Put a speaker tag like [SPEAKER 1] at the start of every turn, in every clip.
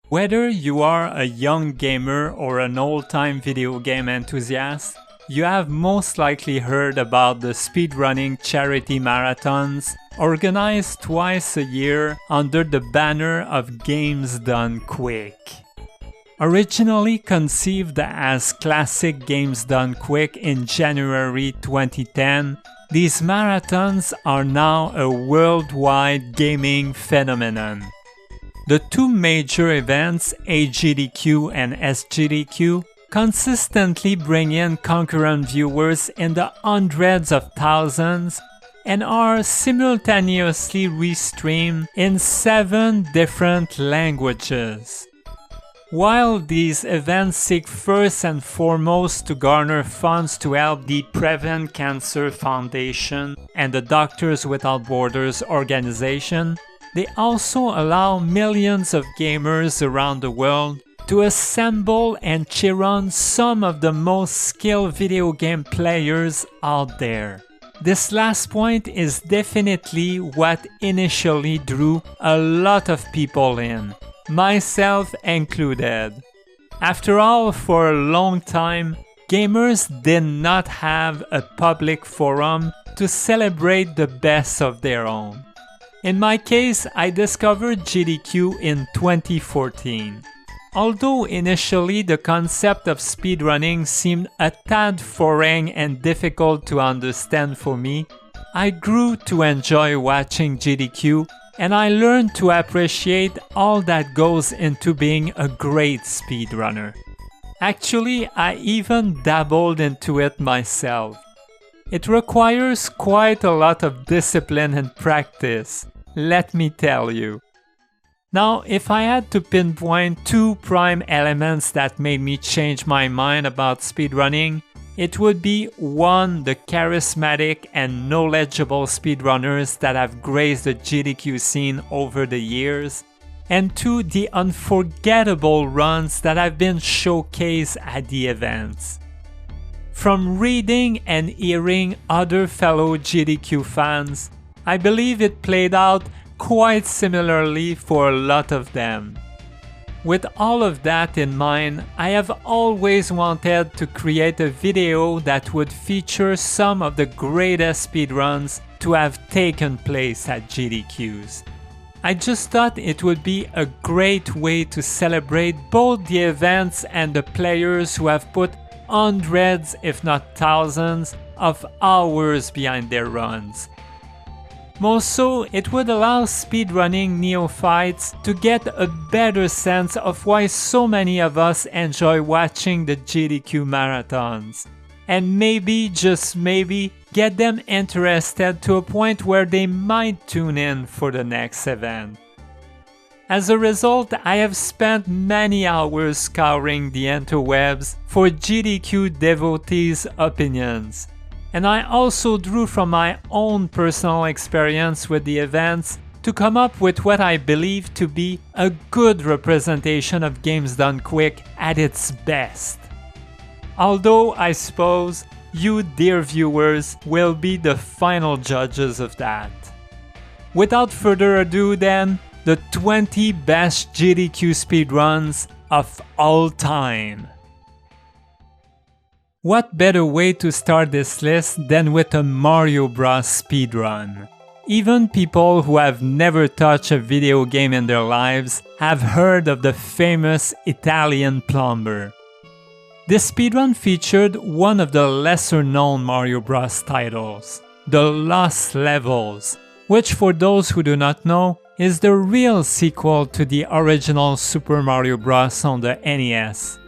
[SPEAKER 1] Whether you are a young gamer or an old-time video game enthusiast, you have most likely heard about the speedrunning charity marathons organized twice a year under the banner of Games Done Quick. Originally conceived as Classic Games Done Quick in January 2010, these marathons are now a worldwide gaming phenomenon. The two major events, AGDQ and SGDQ, consistently bring in concurrent viewers in the hundreds of thousands and are simultaneously restreamed in 7 different languages. While these events seek first and foremost to garner funds to help the Prevent Cancer Foundation and the Doctors Without Borders organization, they also allow millions of gamers around the world to assemble and cheer on some of the most skilled video game players out there. This last point is definitely what initially drew a lot of people in, myself included. After all, for a long time, gamers did not have a public forum to celebrate the best of their own. In my case, I discovered GDQ in 2014. Although initially the concept of speedrunning seemed a tad foreign and difficult to understand for me, I grew to enjoy watching GDQ and I learned to appreciate all that goes into being a great speedrunner. Actually, I even dabbled into it myself. It requires quite a lot of discipline and practice, let me tell you. Now, if I had to pinpoint 2 prime elements that made me change my mind about speedrunning, it would be 1. The charismatic and knowledgeable speedrunners that have graced the GDQ scene over the years, and 2. The unforgettable runs that have been showcased at the events. From reading and hearing other fellow GDQ fans, I believe it played out quite similarly for a lot of them. With all of that in mind, I have always wanted to create a video that would feature some of the greatest speedruns to have taken place at GDQs. I just thought it would be a great way to celebrate both the events and the players who have put hundreds, if not thousands, of hours behind their runs. More so, it would allow speedrunning neophytes to get a better sense of why so many of us enjoy watching the GDQ marathons, and maybe, just maybe, get them interested to a point where they might tune in for the next event. As a result, I have spent many hours scouring the interwebs for GDQ devotees' opinions, and I also drew from my own personal experience with the events to come up with what I believe to be a good representation of Games Done Quick at its best. Although I suppose you, dear viewers, will be the final judges of that. Without further ado then, the 20 best GDQ speedruns of all time. What better way to start this list than with a Mario Bros speedrun? Even people who have never touched a video game in their lives have heard of the famous Italian plumber. This speedrun featured one of the lesser known Mario Bros titles, the Lost Levels, which for those who do not know, is the real sequel to the original Super Mario Bros. On the NES.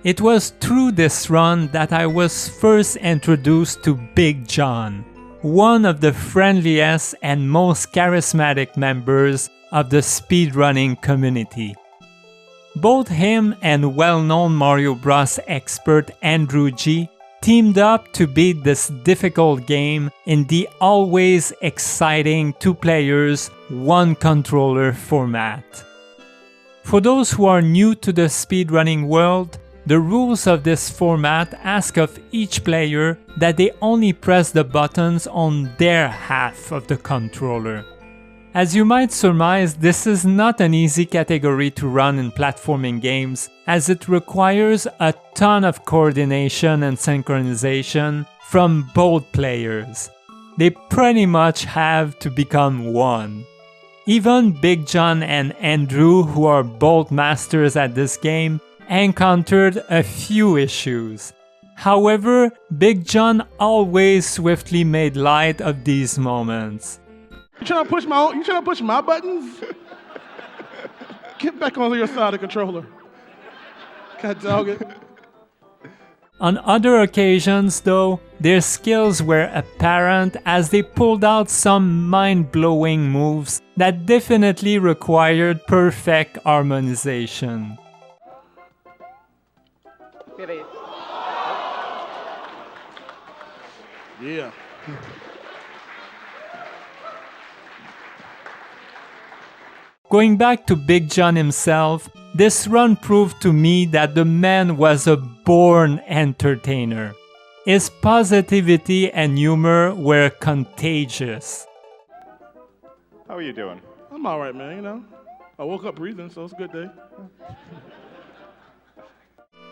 [SPEAKER 1] It was through this run that I was first introduced to Big John, one of the friendliest and most charismatic members of the speedrunning community. Both him and well-known Mario Bros. Expert Andrew G teamed up to beat this difficult game in the always exciting 2 players, 1 controller format. For those who are new to the speedrunning world, the rules of this format ask of each player that they only press the buttons on their half of the controller. As you might surmise, this is not an easy category to run in platforming games, as it requires a ton of coordination and synchronization from both players. They pretty much have to become one. Even Big John and Andrew, who are both masters at this game, encountered a few issues. However, Big John always swiftly made light of these moments.
[SPEAKER 2] You trying to push my buttons? Get back on your side of the controller. God dog it.
[SPEAKER 1] On other occasions, though, their skills were apparent as they pulled out some mind-blowing moves that definitely required perfect harmonization.
[SPEAKER 2] Yeah.
[SPEAKER 1] Going back to Big John himself, this run proved to me that the man was a born entertainer. His positivity and humor were contagious.
[SPEAKER 3] How are you doing?
[SPEAKER 2] I'm all right, man, you know. I woke up breathing, so it's a good day.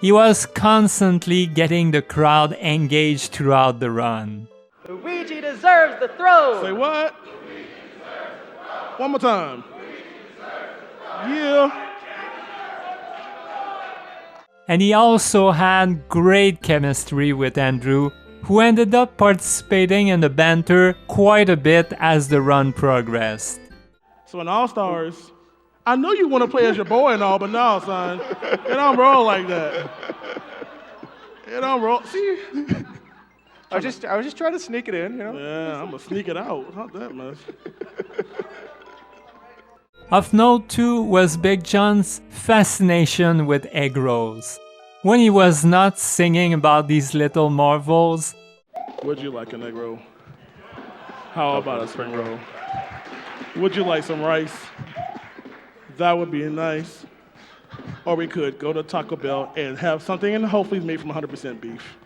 [SPEAKER 1] He was constantly getting the crowd engaged throughout the run.
[SPEAKER 4] Luigi deserves the throw!
[SPEAKER 2] Say what? One more time. Yeah.
[SPEAKER 1] And he also had great chemistry with Andrew, who ended up participating in the banter quite a bit as the run progressed.
[SPEAKER 2] So in All-Stars, I know you want to play as your boy and all, but no, son. It don't roll like that. It don't roll. See?
[SPEAKER 3] I was just trying to sneak it in, you know?
[SPEAKER 2] Yeah, I'm going to sneak it out. Not that much.
[SPEAKER 1] Of note too was Big John's fascination with egg rolls. When he was not singing about these little marvels,
[SPEAKER 2] Would you like an egg roll? How about a spring roll? Would you like some rice? That would be nice. Or we could go to Taco Bell and have something and hopefully made from 100% beef.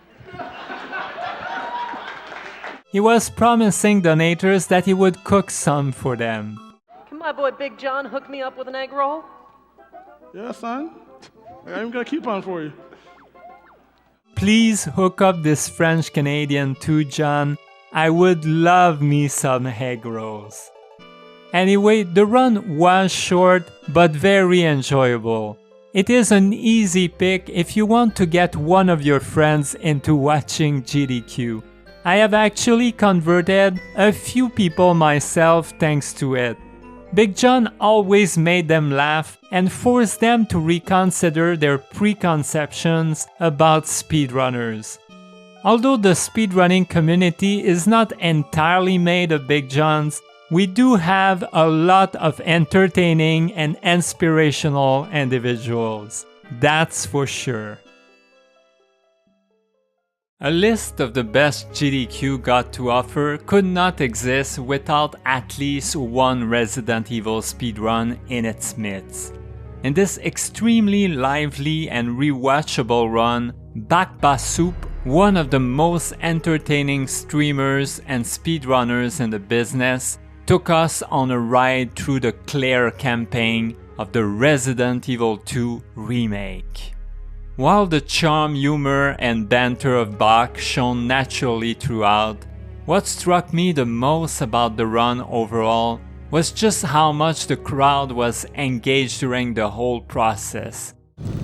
[SPEAKER 1] he was promising donators that he would cook some for them.
[SPEAKER 4] Can my boy Big John hook me up with an egg roll?
[SPEAKER 2] Yeah, son. I even got a coupon for you.
[SPEAKER 1] Please hook up this French Canadian too, John. I would love me some egg rolls. Anyway, the run was short but very enjoyable. It is an easy pick if you want to get one of your friends into watching GDQ. I have actually converted a few people myself thanks to it. Big John always made them laugh and forced them to reconsider their preconceptions about speedrunners. Although the speedrunning community is not entirely made of Big Johns, we do have a lot of entertaining and inspirational individuals. That's for sure. A list of the best GDQ got to offer could not exist without at least one Resident Evil speedrun in its midst. In this extremely lively and rewatchable run, Bakba Soup, one of the most entertaining streamers and speedrunners in the business, took us on a ride through the Claire campaign of the Resident Evil 2 remake. While the charm, humor, and banter of Bach shone naturally throughout, what struck me the most about the run overall was just how much the crowd was engaged during the whole process.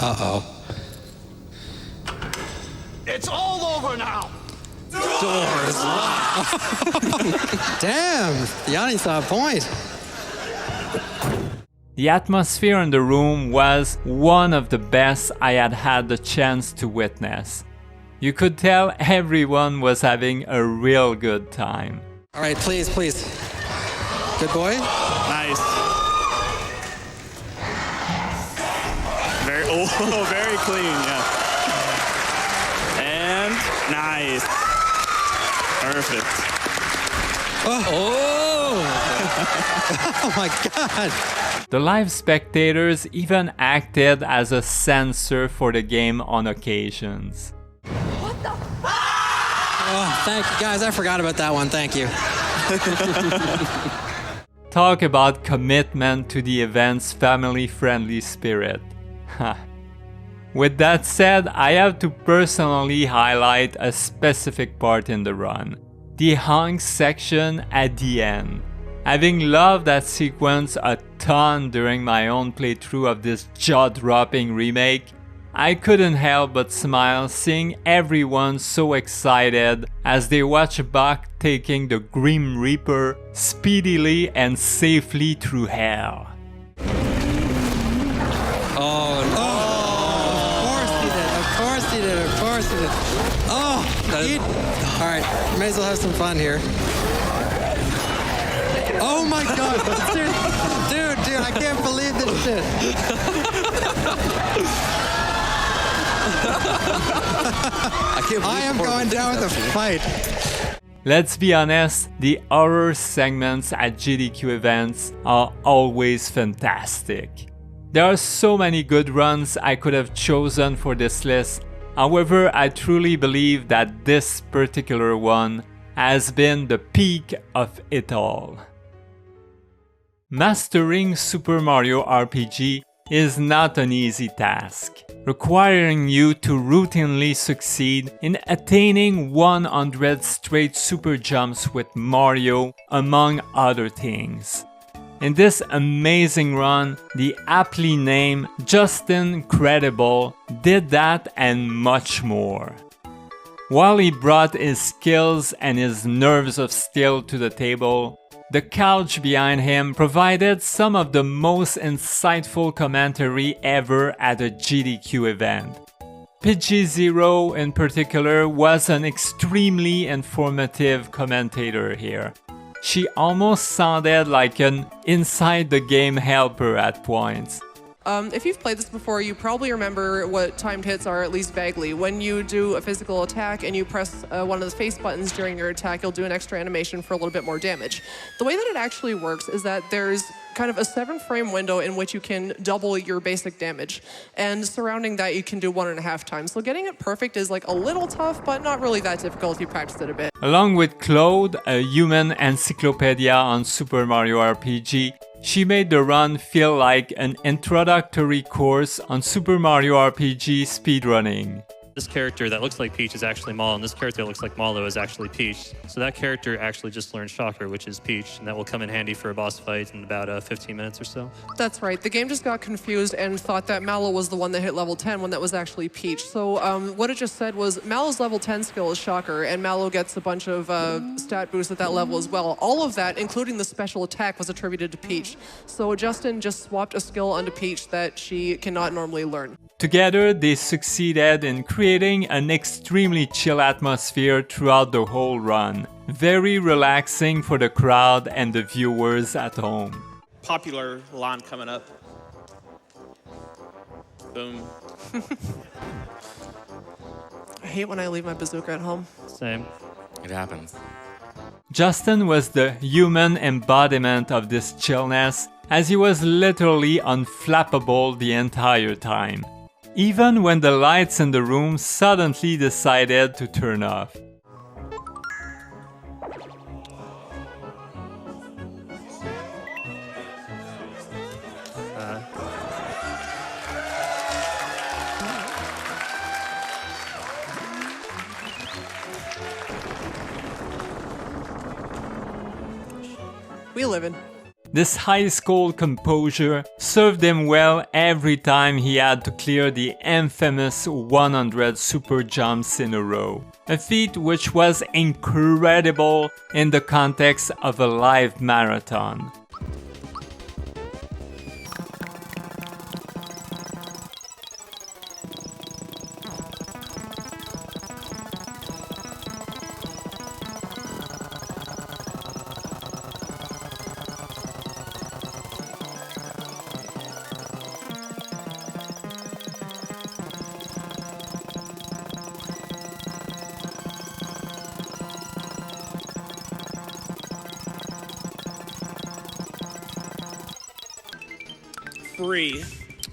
[SPEAKER 5] Uh-oh.
[SPEAKER 6] It's all over now!
[SPEAKER 5] Doors. Wow. Damn, the audience saw a point.
[SPEAKER 1] The atmosphere in the room was one of the best I had had the chance to witness. You could tell everyone was having a real good time.
[SPEAKER 5] All right, please, please. Good boy.
[SPEAKER 6] Nice. Very clean, yeah. And nice. Perfect.
[SPEAKER 5] Oh my God.
[SPEAKER 1] The live spectators even acted as a censor for the game on occasions.
[SPEAKER 5] Oh, thank you, guys. I forgot about that one. Thank you.
[SPEAKER 1] Talk about commitment to the event's family-friendly spirit. With that said, I have to personally highlight a specific part in the run, the hunk section at the end. Having loved that sequence a ton during my own playthrough of this jaw-dropping remake, I couldn't help but smile seeing everyone so excited as they watch Buck taking the Grim Reaper speedily and safely through hell.
[SPEAKER 5] Oh, of course he did. Oh, all right, may as well have some fun here. Oh my God, dude, I can't believe this shit. I am going down with a fight.
[SPEAKER 1] Let's be honest, the horror segments at GDQ events are always fantastic. There are so many good runs I could have chosen for this list. However, I truly believe that this particular one has been the peak of it all. Mastering Super Mario RPG is not an easy task, requiring you to routinely succeed in attaining 100 straight super jumps with Mario, among other things. In this amazing run, the aptly named Justin Credible did that and much more. While he brought his skills and his nerves of steel to the table, the couch behind him provided some of the most insightful commentary ever at a GDQ event. Pidgey0 in particular was an extremely informative commentator here. She almost sounded like an inside-the-game helper at points.
[SPEAKER 7] If you've played this before, you probably remember what timed hits are, at least vaguely. When you do a physical attack and you press one of the face buttons during your attack, you'll do an extra animation for a little bit more damage. The way that it actually works is that there's kind of a 7-frame window in which you can double your basic damage. And surrounding that, you can do 1.5 times. So getting it perfect is like a little tough, but not really that difficult if you practice it a bit.
[SPEAKER 1] Along with Claude, a human encyclopedia on Super Mario RPG, she made the run feel like an introductory course on Super Mario RPG speedrunning.
[SPEAKER 8] This character that looks like Peach is actually Mal, and this character that looks like Malo is actually Peach. So that character actually just learned Shocker, which is Peach, and that will come in handy for a boss fight in about 15 minutes or so.
[SPEAKER 7] That's right. The game just got confused and thought that Malo was the one that hit level 10 when that was actually Peach. So what it just said was Malo's level 10 skill is Shocker, and Malo gets a bunch of stat boosts at that level as well. All of that, including the special attack, was attributed to Peach. So Justin just swapped a skill onto Peach that she cannot normally learn.
[SPEAKER 1] Together, they succeeded in creating an extremely chill atmosphere throughout the whole run. Very relaxing for the crowd and the viewers at home.
[SPEAKER 9] Popular line coming up. Boom.
[SPEAKER 7] I hate when I leave my bazooka at home.
[SPEAKER 8] Same.
[SPEAKER 6] It happens.
[SPEAKER 1] Justin was the human embodiment of this chillness, as he was literally unflappable the entire time, even when the lights in the room suddenly decided to turn off.
[SPEAKER 7] We live in.
[SPEAKER 1] This high school composure served him well every time he had to clear the infamous 100 super jumps in a row. A feat which was incredible in the context of a live marathon.
[SPEAKER 9] Free.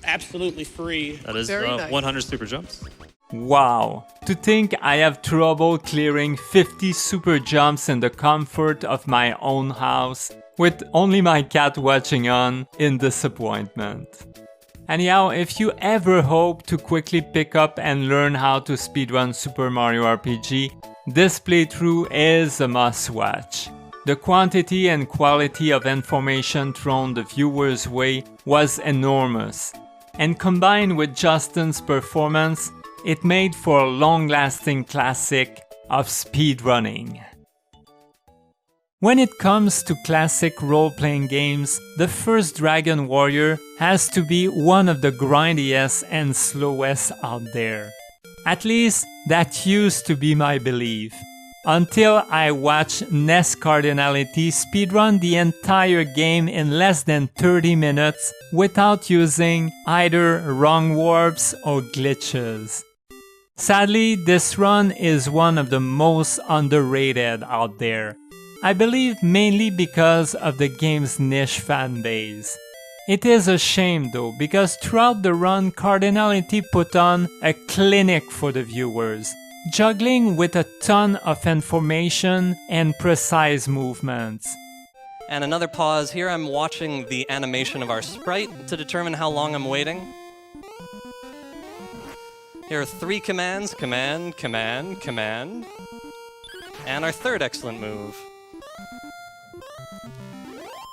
[SPEAKER 9] Absolutely free.
[SPEAKER 8] That is
[SPEAKER 7] Very nice.
[SPEAKER 8] 100 super jumps.
[SPEAKER 1] Wow! To think I have trouble clearing 50 super jumps in the comfort of my own house with only my cat watching on in disappointment. Anyhow, if you ever hope to quickly pick up and learn how to speedrun Super Mario RPG, this playthrough is a must-watch. The quantity and quality of information thrown the viewer's way was enormous, and combined with Justin's performance, it made for a long-lasting classic of speedrunning. When it comes to classic role-playing games, the first Dragon Warrior has to be one of the grindiest and slowest out there. At least, that used to be my belief. Until I watched Ness Cardinality speedrun the entire game in less than 30 minutes without using either wrong warps or glitches. Sadly, this run is one of the most underrated out there. I believe mainly because of the game's niche fan base. It is a shame though, because throughout the run, Cardinality put on a clinic for the viewers, juggling with a ton of information and precise movements.
[SPEAKER 10] And another pause, here I'm watching the animation of our sprite to determine how long I'm waiting. Here are 3 commands, command, command, command, and our third excellent move.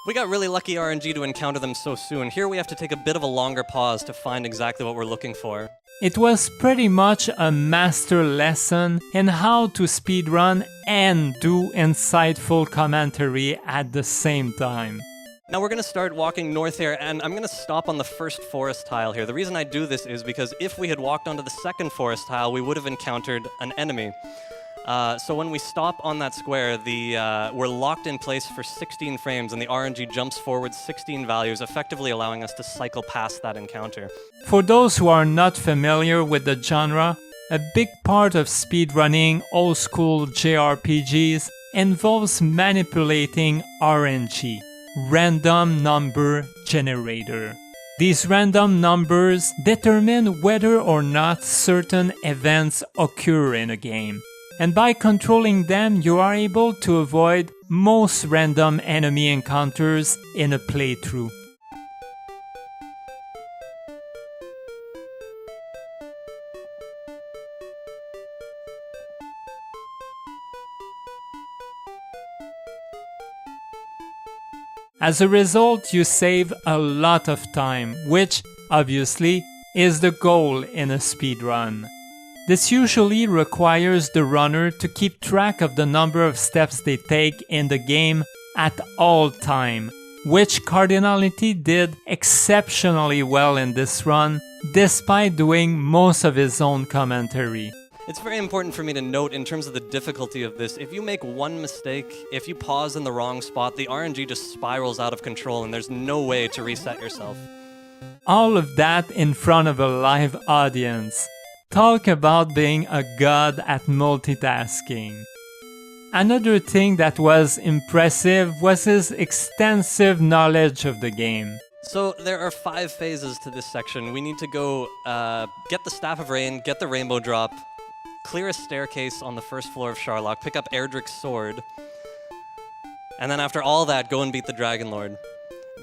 [SPEAKER 10] We got really lucky RNG to encounter them so soon. Here we have to take a bit of a longer pause to find exactly what we're looking for.
[SPEAKER 1] It was pretty much a master lesson in how to speedrun and do insightful commentary at the same time.
[SPEAKER 10] Now we're going to start walking north here, and I'm going to stop on the first forest tile here. The reason I do this is because if we had walked onto the second forest tile, we would have encountered an enemy. So when we stop on that square, we're locked in place for 16 frames, and the RNG jumps forward 16 values, effectively allowing us to cycle past that encounter.
[SPEAKER 1] For those who are not familiar with the genre, a big part of speedrunning old-school JRPGs involves manipulating RNG, Random Number Generator. These random numbers determine whether or not certain events occur in a game. And by controlling them, you are able to avoid most random enemy encounters in a playthrough. As a result, you save a lot of time, which, obviously, is the goal in a speedrun. This usually requires the runner to keep track of the number of steps they take in the game at all time, which Cardinality did exceptionally well in this run, despite doing most of his own commentary.
[SPEAKER 10] It's very important for me to note in terms of the difficulty of this, if you make one mistake, if you pause in the wrong spot, the RNG just spirals out of control and there's no way to reset yourself.
[SPEAKER 1] All of that in front of a live audience. Talk about being a god at multitasking. Another thing that was impressive was his extensive knowledge of the game.
[SPEAKER 10] So there are 5 phases to this section. We need to go get the Staff of Rain, get the Rainbow Drop, clear a staircase on the first floor of Sharlock, pick up Erdrick's sword, and then after all that, go and beat the Dragon Lord.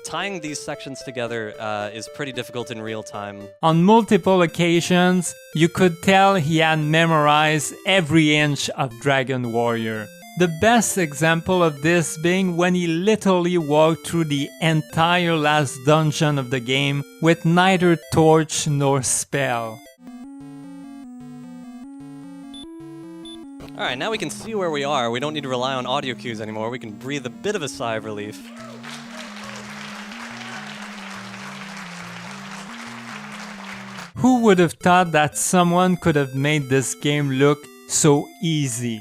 [SPEAKER 10] Tying these sections together is pretty difficult in real time.
[SPEAKER 1] On multiple occasions, you could tell he had memorized every inch of Dragon Warrior. The best example of this being when he literally walked through the entire last dungeon of the game with neither torch nor spell.
[SPEAKER 10] Alright, now we can see where we are. We don't need to rely on audio cues anymore. We can breathe a bit of a sigh of relief.
[SPEAKER 1] Who would have thought that someone could have made this game look so easy?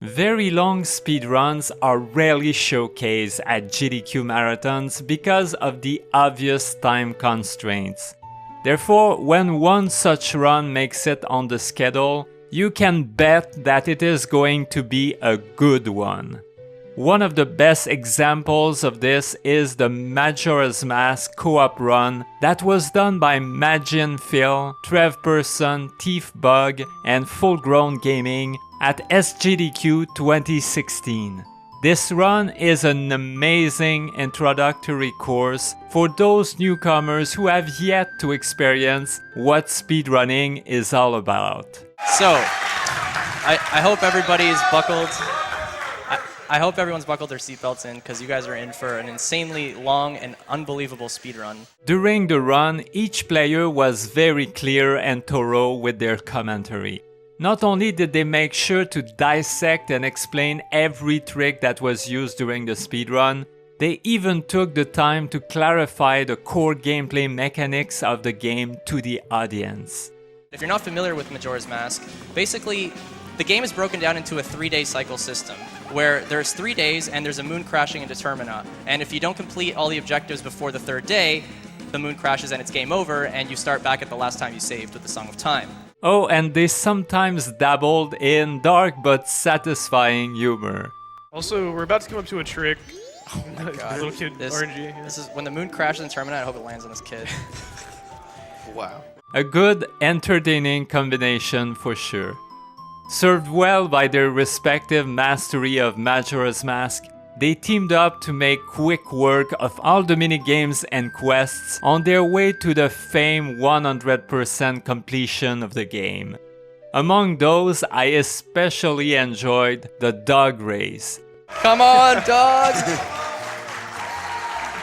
[SPEAKER 1] Very long speedruns are rarely showcased at GDQ marathons because of the obvious time constraints. Therefore, when one such run makes it on the schedule, you can bet that it is going to be a good one. One of the best examples of this is the Majora's Mask co-op run that was done by Magin Phil, Trev Person, Thief Bug, and Full Grown Gaming at SGDQ 2016. This run is an amazing introductory course for those newcomers who have yet to experience what speedrunning is all about.
[SPEAKER 11] So, I hope everybody's buckled. I hope everyone's buckled their seatbelts in because you guys are in for an insanely long and unbelievable speedrun.
[SPEAKER 1] During the run, each player was very clear and thorough with their commentary. Not only did they make sure to dissect and explain every trick that was used during the speedrun, they even took the time to clarify the core gameplay mechanics of the game to the audience.
[SPEAKER 11] If you're not familiar with Majora's Mask, basically the game is broken down into a 3-day cycle system where there's 3 days and there's a moon crashing into Termina. And if you don't complete all the objectives before the 3rd day, the moon crashes and it's game over and you start back at the last time you saved with the Song of Time.
[SPEAKER 1] Oh, and they sometimes dabbled in dark but satisfying humor.
[SPEAKER 12] Also, we're about to come up to a trick.
[SPEAKER 11] Oh my god.
[SPEAKER 12] Little kid RNG. Yeah.
[SPEAKER 11] This is when the moon crashes in Termina, I hope it lands on this kid.
[SPEAKER 12] Wow.
[SPEAKER 1] A good, entertaining combination for sure. Served well by their respective mastery of Majora's Mask, they teamed up to make quick work of all the minigames and quests on their way to the famed 100% completion of the game. Among those, I especially enjoyed the dog race.
[SPEAKER 11] Come on, dog!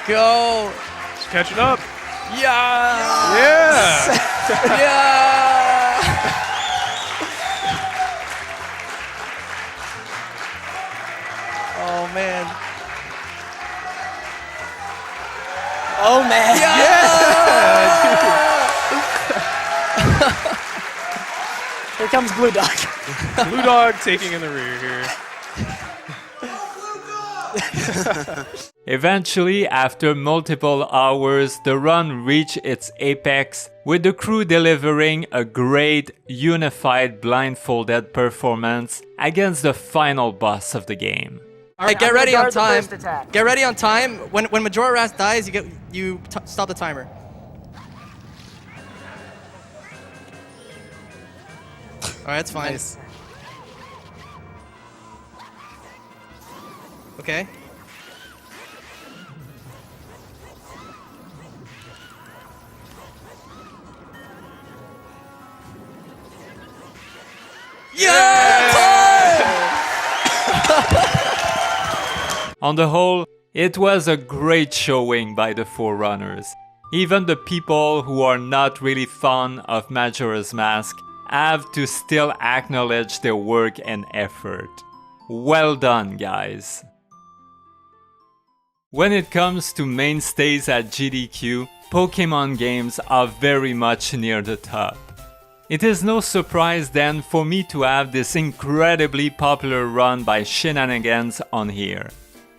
[SPEAKER 11] Go!
[SPEAKER 12] Just catching up.
[SPEAKER 11] Yeah!
[SPEAKER 12] Yeah!
[SPEAKER 11] Yeah! Oh man.
[SPEAKER 13] Oh man.
[SPEAKER 11] Yeah!
[SPEAKER 13] Here comes Blue Dog.
[SPEAKER 12] Blue Dog taking in the rear here.
[SPEAKER 1] Eventually, after multiple hours, the run reached its apex, with the crew delivering a great, unified blindfolded performance against the final boss of the game.
[SPEAKER 11] Alright, get ready on time. Get ready on time. When Majora's dies, you stop the timer. Alright, that's fine.
[SPEAKER 13] Nice.
[SPEAKER 11] Okay.
[SPEAKER 1] On the whole, it was a great showing by the Forerunners. Even the people who are not really fond of Majora's Mask have to still acknowledge their work and effort. Well done, guys. When it comes to mainstays at GDQ, Pokemon games are very much near the top. It is no surprise then for me to have this incredibly popular run by Shenanigans on here.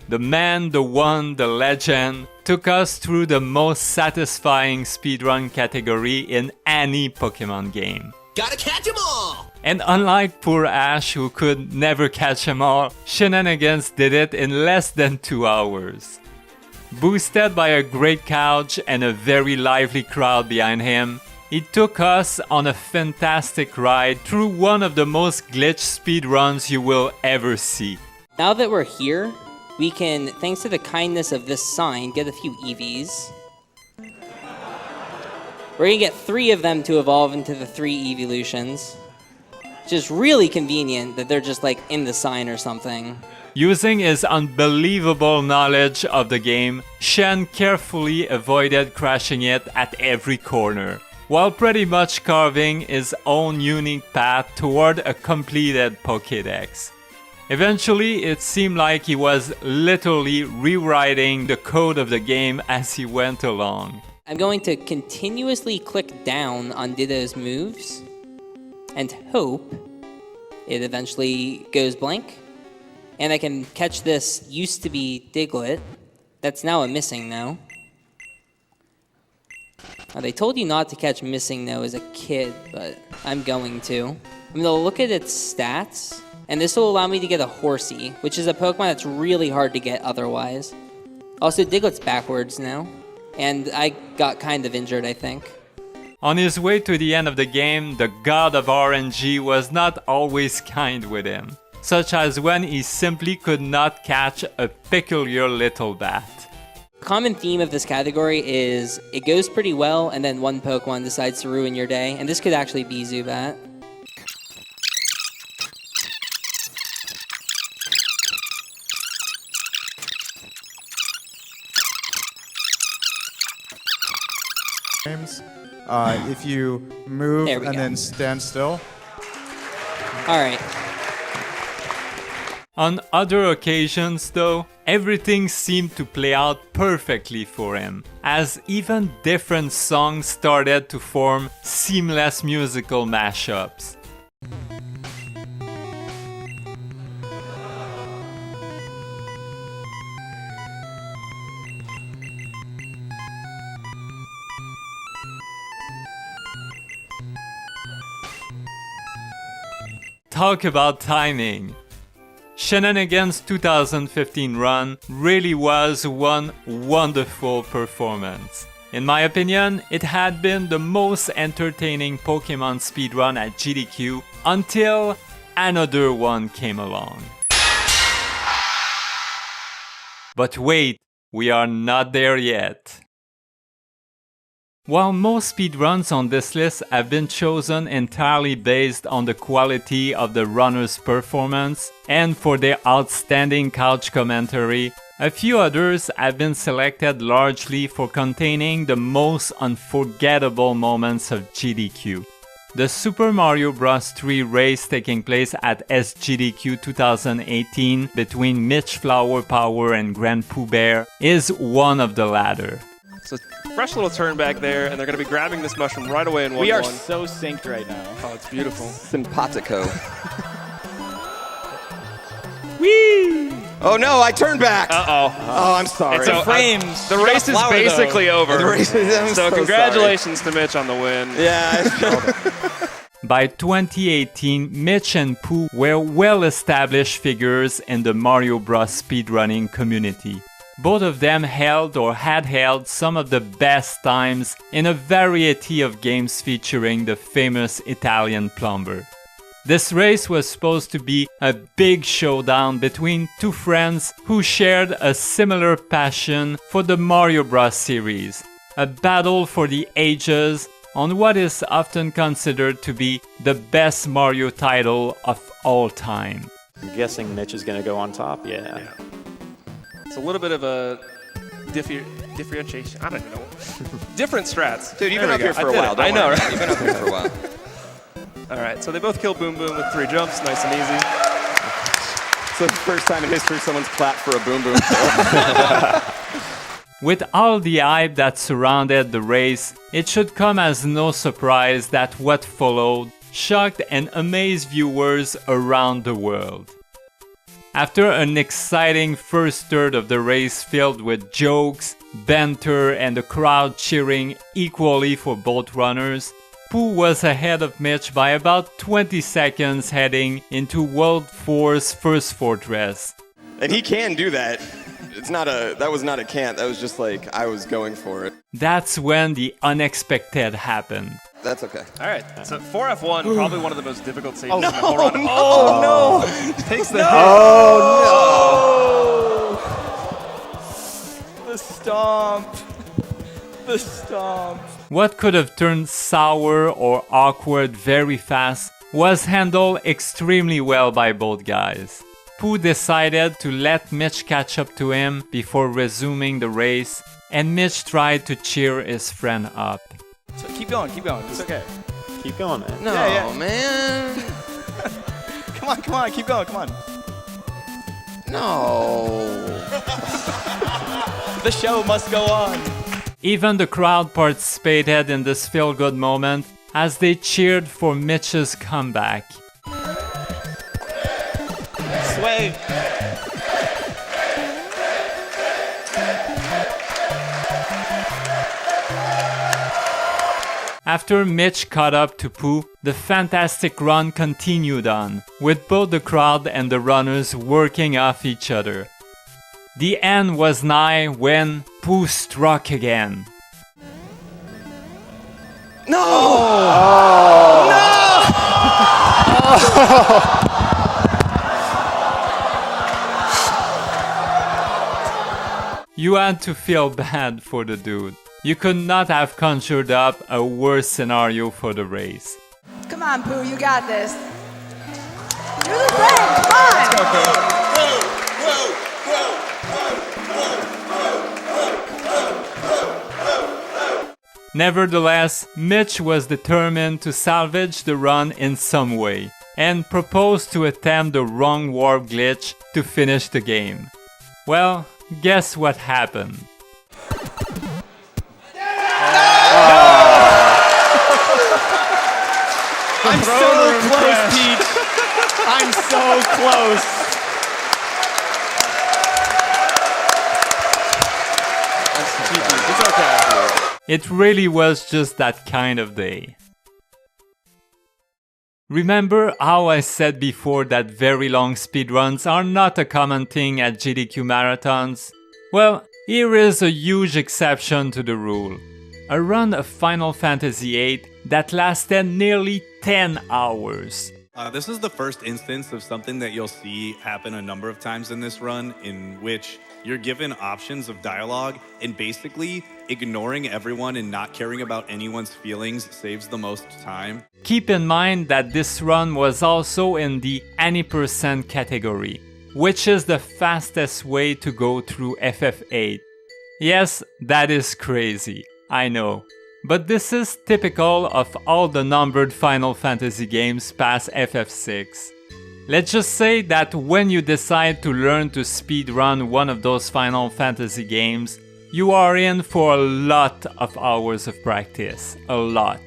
[SPEAKER 1] The man, the one, the legend took us through the most satisfying speedrun category in any Pokemon game.
[SPEAKER 14] Gotta catch 'em all!
[SPEAKER 1] And unlike poor Ash who could never catch 'em all, Shenanigans did it in less than 2 hours. Boosted by a great couch and a very lively crowd behind him, he took us on a fantastic ride through one of the most glitched speedruns you will ever see.
[SPEAKER 13] Now that we're here, we can, thanks to the kindness of this sign, get a few EVs. We're gonna get 3 of them to evolve into the 3 evolutions. Which is really convenient that they're just like in the sign or something.
[SPEAKER 1] Using his unbelievable knowledge of the game, Shen carefully avoided crashing it at every corner, while pretty much carving his own unique path toward a completed Pokédex. Eventually, it seemed like he was literally rewriting the code of the game as he went along.
[SPEAKER 13] I'm going to continuously click down on Ditto's moves and hope it eventually goes blank. And I can catch this used to be Diglett that's now a Missing No. Now, they told you not to catch Missing No as a kid, but I'm going to. I'm going to look at its stats, and this will allow me to get a Horsey, which is a Pokemon that's really hard to get otherwise. Also, Diglett's backwards now, and I got kind of injured, I think.
[SPEAKER 1] On his way to the end of the game, the god of RNG was not always kind with him. such as when he simply could not catch a peculiar little bat.
[SPEAKER 13] The common theme of this category is it goes pretty well and then one Pokemon decides to ruin your day, and this could actually be Zubat.
[SPEAKER 14] If you move and then stand still.
[SPEAKER 13] All right.
[SPEAKER 1] On other occasions, though, everything seemed to play out perfectly for him, as even different songs started to form seamless musical mashups. Talk about timing. Shenanigans' 2015 run really was one wonderful performance. In my opinion, it had been the most entertaining Pokemon speedrun at GDQ until another one came along. But wait, we are not there yet. While most speedruns on this list have been chosen entirely based on the quality of the runner's performance and for their outstanding couch commentary, a few others have been selected largely for containing the most unforgettable moments of GDQ. The Super Mario Bros. 3 race taking place at SGDQ 2018 between Mitch Flower Power and Grand Pooh Bear is one of the latter.
[SPEAKER 12] So fresh little turn back there, and they're going to be grabbing this mushroom right away in 1-1.
[SPEAKER 15] We are so synced right now.
[SPEAKER 12] Oh, it's beautiful.
[SPEAKER 16] Simpatico.
[SPEAKER 12] Whee!
[SPEAKER 16] Oh no, I turned back.
[SPEAKER 12] Uh-oh.
[SPEAKER 16] Oh, I'm sorry.
[SPEAKER 12] It's frames. The race is basically over. So congratulations to Mitch on the win.
[SPEAKER 16] Yeah.
[SPEAKER 1] By 2018, Mitch and Pooh were well-established figures in the Mario Bros. Speedrunning community. Both of them held or had held some of the best times in a variety of games featuring the famous Italian plumber. This race was supposed to be a big showdown between two friends who shared a similar passion for the Mario Bros. Series, a battle for the ages on what is often considered to be the best Mario title of all time.
[SPEAKER 17] I'm guessing Mitch is going to go on top, yeah.
[SPEAKER 12] It's a little bit of a differentiation. I don't even know. Different strats.
[SPEAKER 16] Dude, you've been up here for a while.
[SPEAKER 12] I know, right?
[SPEAKER 16] You've been up here for a while.
[SPEAKER 12] All right, so they both kill Boom Boom with 3 jumps, nice and easy.
[SPEAKER 16] So the first time in history someone's clapped for a Boom Boom kill.
[SPEAKER 1] With all the hype that surrounded the race, it should come as no surprise that what followed shocked and amazed viewers around the world. After an exciting first third of the race filled with jokes, banter, and the crowd cheering equally for both runners, Pooh was ahead of Mitch by about 20 seconds heading into World 4's first fortress.
[SPEAKER 16] And he can do that. That was not a can't, that was just like, I was going for it.
[SPEAKER 1] That's when the unexpected happened.
[SPEAKER 16] That's okay.
[SPEAKER 12] All right, so 4F1, probably one of the most difficult stages in the
[SPEAKER 16] no,
[SPEAKER 12] whole run.
[SPEAKER 16] no.
[SPEAKER 12] Oh, no! Takes the hit.
[SPEAKER 15] Oh, no! The stomp. The stomp.
[SPEAKER 1] What could have turned sour or awkward very fast was handled extremely well by both guys. Pooh decided to let Mitch catch up to him before resuming the race, and Mitch tried to cheer his friend up.
[SPEAKER 15] So keep going. It's okay.
[SPEAKER 17] Keep going, man.
[SPEAKER 16] No, man.
[SPEAKER 15] Come on, keep going, come on.
[SPEAKER 16] No.
[SPEAKER 15] The show must go on.
[SPEAKER 1] Even the crowd participated in this feel-good moment as they cheered for Mitch's comeback.
[SPEAKER 15] Sway.
[SPEAKER 1] After Mitch caught up to Pooh, the fantastic run continued on, with both the crowd and the runners working off each other. The end was nigh when Pooh struck again.
[SPEAKER 16] No!
[SPEAKER 15] Oh. No!
[SPEAKER 1] You had to feel bad for the dude. You could not have conjured up a worse scenario for the race.
[SPEAKER 18] Come on, Pooh, you got this. Do the thing, come on!
[SPEAKER 1] Nevertheless, Mitch was determined to salvage the run in some way, and proposed to attempt the wrong warp glitch to finish the game. Well, guess what happened?
[SPEAKER 15] I'm so close, Pete. I'm so close.
[SPEAKER 12] It's okay.
[SPEAKER 1] It really was just that kind of day. Remember how I said before that very long speedruns are not a common thing at GDQ marathons? Well, here is a huge exception to the rule. A run of Final Fantasy VIII that lasted nearly 10 hours.
[SPEAKER 19] This is the first instance of something that you'll see happen a number of times in this run, in which you're given options of dialogue, and basically ignoring everyone and not caring about anyone's feelings saves the most time.
[SPEAKER 1] Keep in mind that this run was also in the any percent category, which is the fastest way to go through FF8. Yes, that is crazy, I know. But this is typical of all the numbered Final Fantasy games past FF6. Let's just say that when you decide to learn to speedrun one of those Final Fantasy games, you are in for a lot of hours of practice. A lot.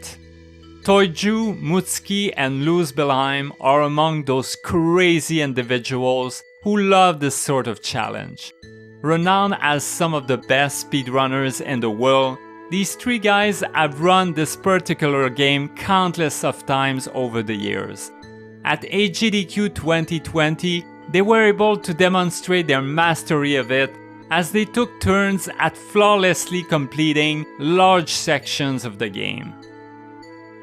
[SPEAKER 1] Toiju, Mutsuki, and Luz Belheim are among those crazy individuals who love this sort of challenge. Renowned as some of the best speedrunners in the world, these three guys have run this particular game countless of times over the years. At AGDQ 2020, they were able to demonstrate their mastery of it as they took turns at flawlessly completing large sections of the game.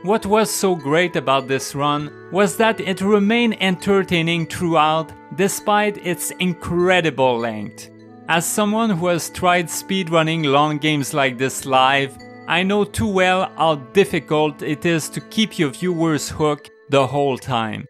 [SPEAKER 1] What was so great about this run was that it remained entertaining throughout despite its incredible length. As someone who has tried speedrunning long games like this live, I know too well how difficult it is to keep your viewers hooked the whole time.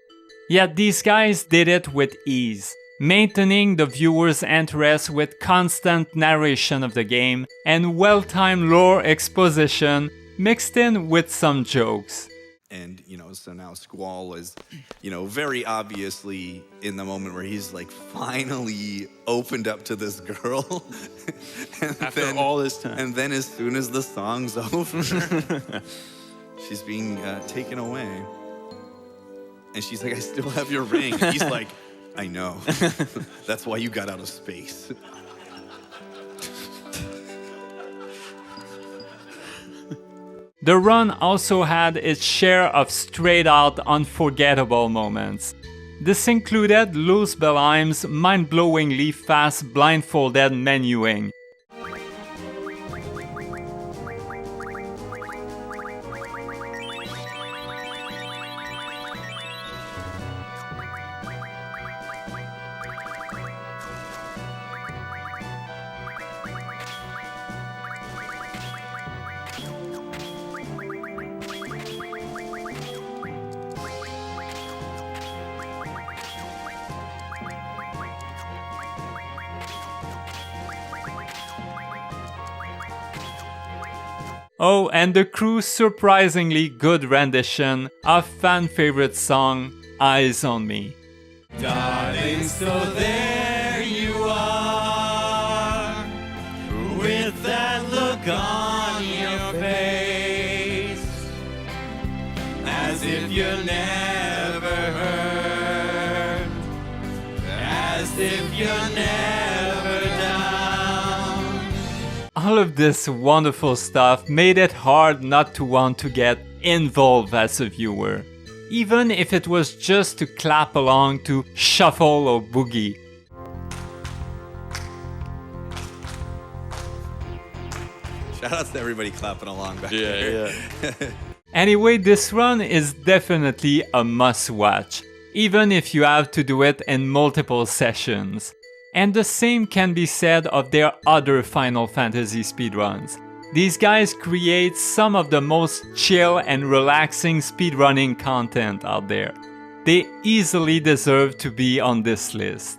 [SPEAKER 1] Yet these guys did it with ease, maintaining the viewer's interest with constant narration of the game and well-timed lore exposition mixed in with some jokes.
[SPEAKER 19] And, so now Squall is, very obviously in the moment where he's like finally opened up to this girl.
[SPEAKER 17] After all this time.
[SPEAKER 19] And then as soon as the song's over, she's being taken away. And she's like, I still have your ring. And he's like, I know. That's why you got out of space.
[SPEAKER 1] The run also had its share of straight-out unforgettable moments. This included Luz Belheim's mind-blowingly fast blindfolded menuing. Oh, and the crew's surprisingly good rendition of fan-favorite song, Eyes on Me.
[SPEAKER 20] Darling, so there you are, with that look on your face, as if you're never hurt, as if you're never down.
[SPEAKER 1] All of this wonderful stuff made it hard not to want to get involved as a viewer, even if it was just to clap along to Shuffle or Boogie.
[SPEAKER 19] Shoutouts to everybody clapping along back there.
[SPEAKER 1] Yeah. Anyway, this run is definitely a must-watch, even if you have to do it in multiple sessions. And the same can be said of their other Final Fantasy speedruns. These guys create some of the most chill and relaxing speedrunning content out there. They easily deserve to be on this list.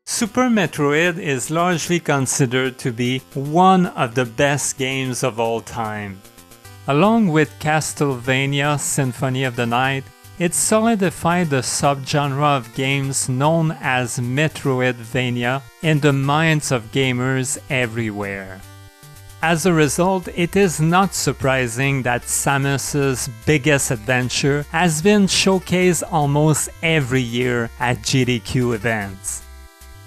[SPEAKER 1] Super Metroid is largely considered to be one of the best games of all time. Along with Castlevania Symphony of the Night, it solidified the subgenre of games known as Metroidvania in the minds of gamers everywhere. As a result, it is not surprising that Samus's biggest adventure has been showcased almost every year at GDQ events.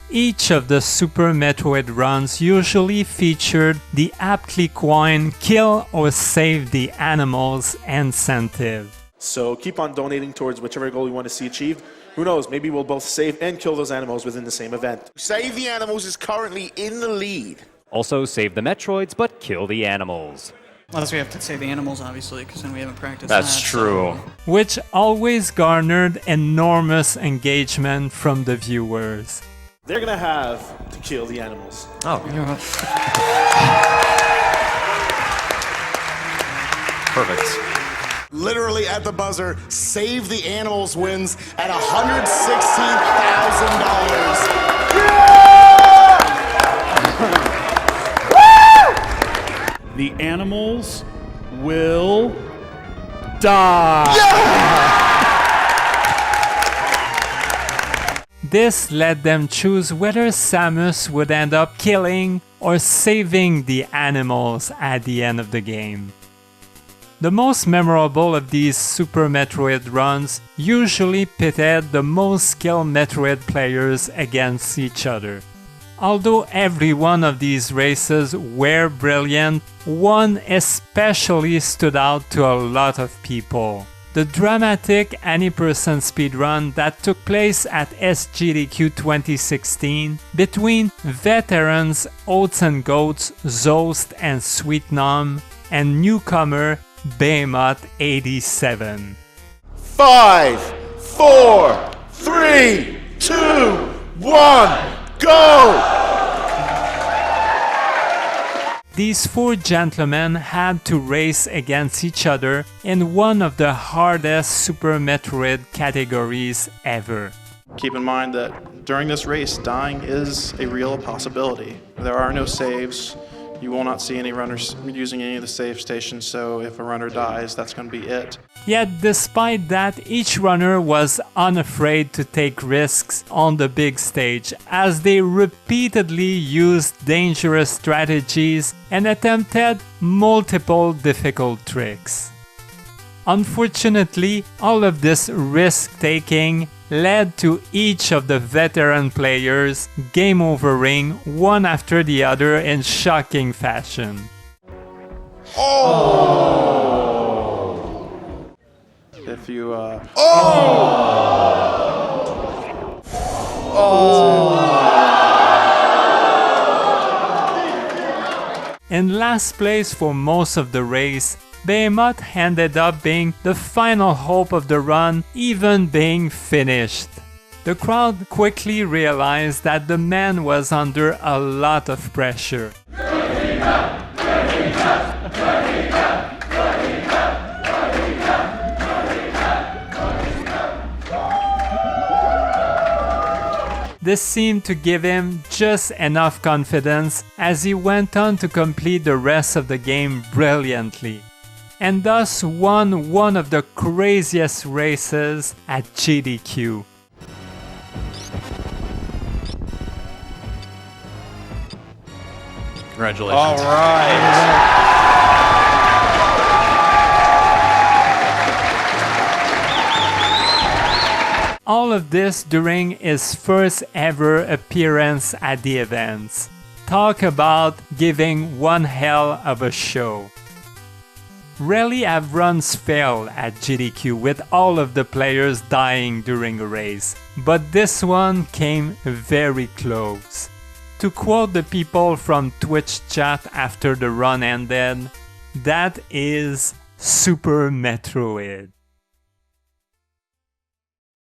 [SPEAKER 1] Each of the Super Metroid runs usually featured the aptly coined kill or save the animals incentive.
[SPEAKER 21] So keep on donating towards whichever goal you want to see achieved. Who knows, maybe we'll both save and kill those animals within the same event.
[SPEAKER 22] Save the Animals is currently in the lead.
[SPEAKER 23] Also save the Metroids, but kill the animals.
[SPEAKER 24] Unless we have to save the animals, obviously, because then we haven't practiced
[SPEAKER 23] That's true.
[SPEAKER 1] Which always garnered enormous engagement from the viewers.
[SPEAKER 21] They're gonna have to kill the animals.
[SPEAKER 23] Oh. Perfect.
[SPEAKER 22] Literally at the buzzer, Save the Animals wins at $116,000.
[SPEAKER 25] The animals will die.
[SPEAKER 1] This let them choose whether Samus would end up killing or saving the animals at the end of the game. The most memorable of these Super Metroid runs usually pitted the most skilled Metroid players against each other. Although every one of these races were brilliant, one especially stood out to a lot of people. The dramatic any% speedrun that took place at SGDQ 2016 between veterans Oats and Goats, Zost and Sweet Nom, and newcomer Behemoth 87.
[SPEAKER 22] 5, 4, 3, 2, 1, go!
[SPEAKER 1] These four gentlemen had to race against each other in one of the hardest Super Metroid categories ever.
[SPEAKER 3] Keep in mind that during this race, dying is a real possibility. There are no saves. You will not see any runners using any of the save stations, so if a runner dies, that's going to be it.
[SPEAKER 1] Yet despite that, each runner was unafraid to take risks on the big stage, as they repeatedly used dangerous strategies and attempted multiple difficult tricks. Unfortunately, all of this risk-taking led to each of the veteran players game overing one after the other in shocking fashion.
[SPEAKER 3] Oh! If you,
[SPEAKER 1] In last place for most of the race, Behemoth ended up being the final hope of the run, even being finished. The crowd quickly realized that the man was under a lot of pressure. This seemed to give him just enough confidence as he went on to complete the rest of the game brilliantly, and thus won one of the craziest races at GDQ.
[SPEAKER 10] Congratulations.
[SPEAKER 3] All right.
[SPEAKER 1] All of this during his first ever appearance at the events. Talk about giving one hell of a show. Rarely have runs failed at GDQ with all of the players dying during a race, but this one came very close. To quote the people from Twitch chat after the run ended, that is Super Metroid.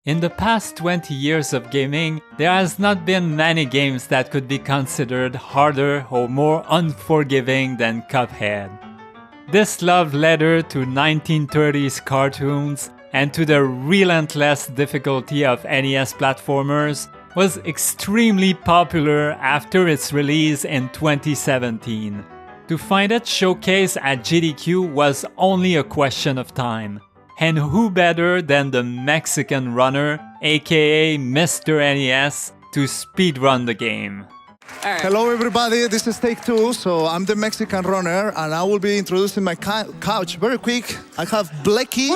[SPEAKER 1] In the past 20 years of gaming, there has not been many games that could be considered harder or more unforgiving than Cuphead. This love letter to 1930s cartoons and to the relentless difficulty of NES platformers was extremely popular after its release in 2017. To find it showcased at GDQ was only a question of time. And who better than the Mexican runner, aka Mr. NES, to speedrun the game?
[SPEAKER 2] Hello everybody, this is take two, so I'm the Mexican runner and I will be introducing my couch very quick. I have Blecky,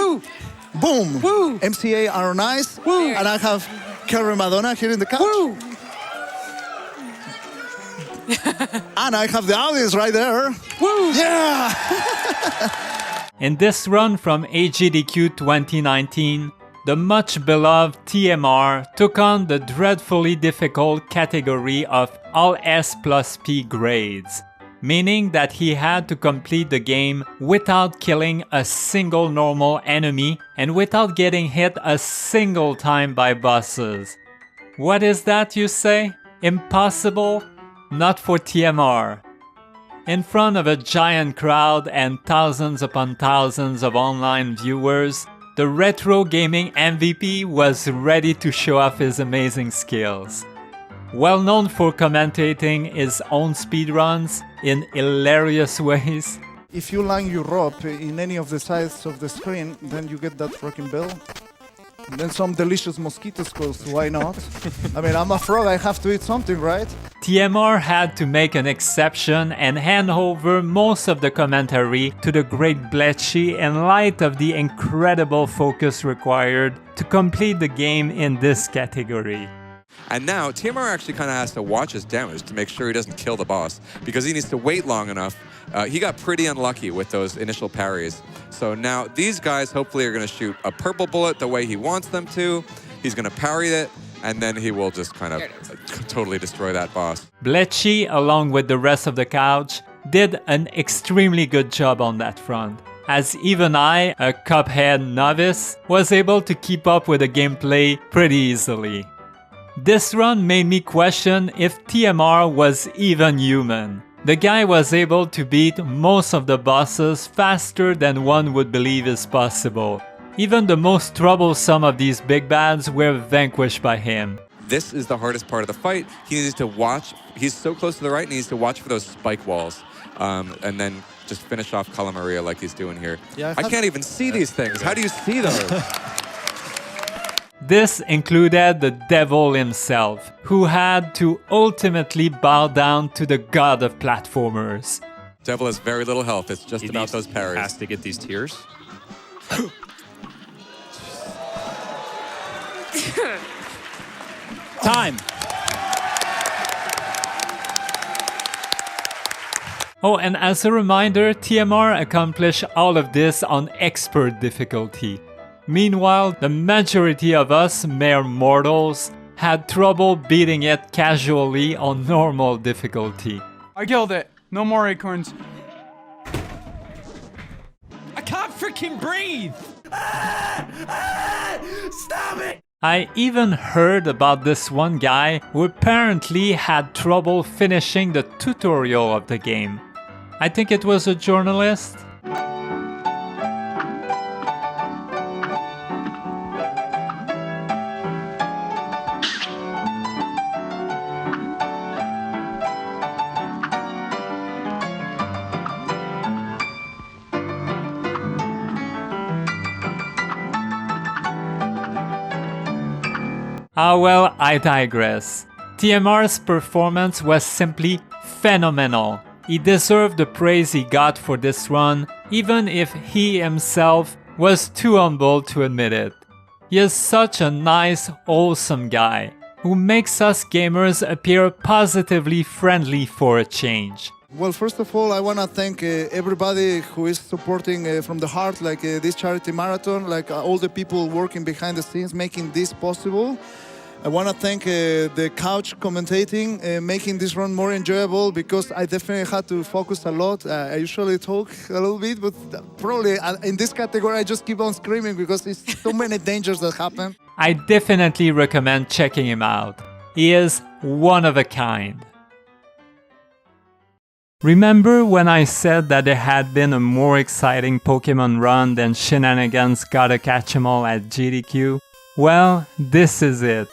[SPEAKER 2] Boom, MCA Aaron Ice, and I have Kerry Madonna here in the couch. And I have the audience right there. Yeah!
[SPEAKER 1] In this run from AGDQ 2019, the much beloved TMR took on the dreadfully difficult category of all S plus P grades, meaning that he had to complete the game without killing a single normal enemy and without getting hit a single time by bosses. What is that, you say? Impossible? Not for TMR. In front of a giant crowd and thousands upon thousands of online viewers, the retro gaming MVP was ready to show off his amazing skills. Well known for commentating his own speedruns in hilarious ways.
[SPEAKER 2] If you line your rope in any of the sides of the screen, then you get that fucking bell. And then some delicious mosquitoes, cause why not? I mean, I'm a frog, I have to eat something, right?
[SPEAKER 1] TMR had to make an exception and hand over most of the commentary to the great Blechy in light of the incredible focus required to complete the game in this category.
[SPEAKER 4] And now, TMR actually kind of has to watch his damage to make sure he doesn't kill the boss, because he needs to wait long enough. He got pretty unlucky with those initial parries. So now these guys hopefully are going to shoot a purple bullet the way he wants them to. He's going to parry it, and then he will just kind of totally destroy that boss.
[SPEAKER 1] Blechy, along with the rest of the couch, did an extremely good job on that front, as even I, a Cuphead novice, was able to keep up with the gameplay pretty easily. This run made me question if TMR was even human. The guy was able to beat most of the bosses faster than one would believe is possible. Even the most troublesome of these big bads were vanquished by him.
[SPEAKER 4] This is the hardest part of the fight. He needs to watch. He's so close to the right, and he needs to watch for those spike walls. And then just finish off Cala Maria like he's doing here. Yeah, I can't even see these things. How do you see those?
[SPEAKER 1] This included the devil himself, who had to ultimately bow down to the god of platformers.
[SPEAKER 4] Devil has very little health. It's just about those parries.
[SPEAKER 23] Has to get these tears.
[SPEAKER 1] Time! Oh, and as a reminder, TMR accomplished all of this on expert difficulty. Meanwhile, the majority of us mere mortals had trouble beating it casually on normal difficulty.
[SPEAKER 24] I killed it. No more acorns.
[SPEAKER 20] I can't freaking breathe! Stop it!
[SPEAKER 1] I even heard about this one guy who apparently had trouble finishing the tutorial of the game. I think it was a journalist. Ah well, I digress. TMR's performance was simply phenomenal. He deserved the praise he got for this run, even if he himself was too humble to admit it. He is such a nice, wholesome guy, who makes us gamers appear positively friendly for a change.
[SPEAKER 2] Well, first of all, I want to thank everybody who is supporting from the heart, like this charity marathon, like all the people working behind the scenes, making this possible. I want to thank the couch commentating, making this run more enjoyable, because I definitely had to focus a lot. I usually talk a little bit, but probably in this category I just keep on screaming because there's so many dangers that happen.
[SPEAKER 1] I definitely recommend checking him out. He is one of a kind. Remember when I said that there had been a more exciting Pokemon run than Shenanigans Gotta Catch 'em All at GDQ? Well, this is it.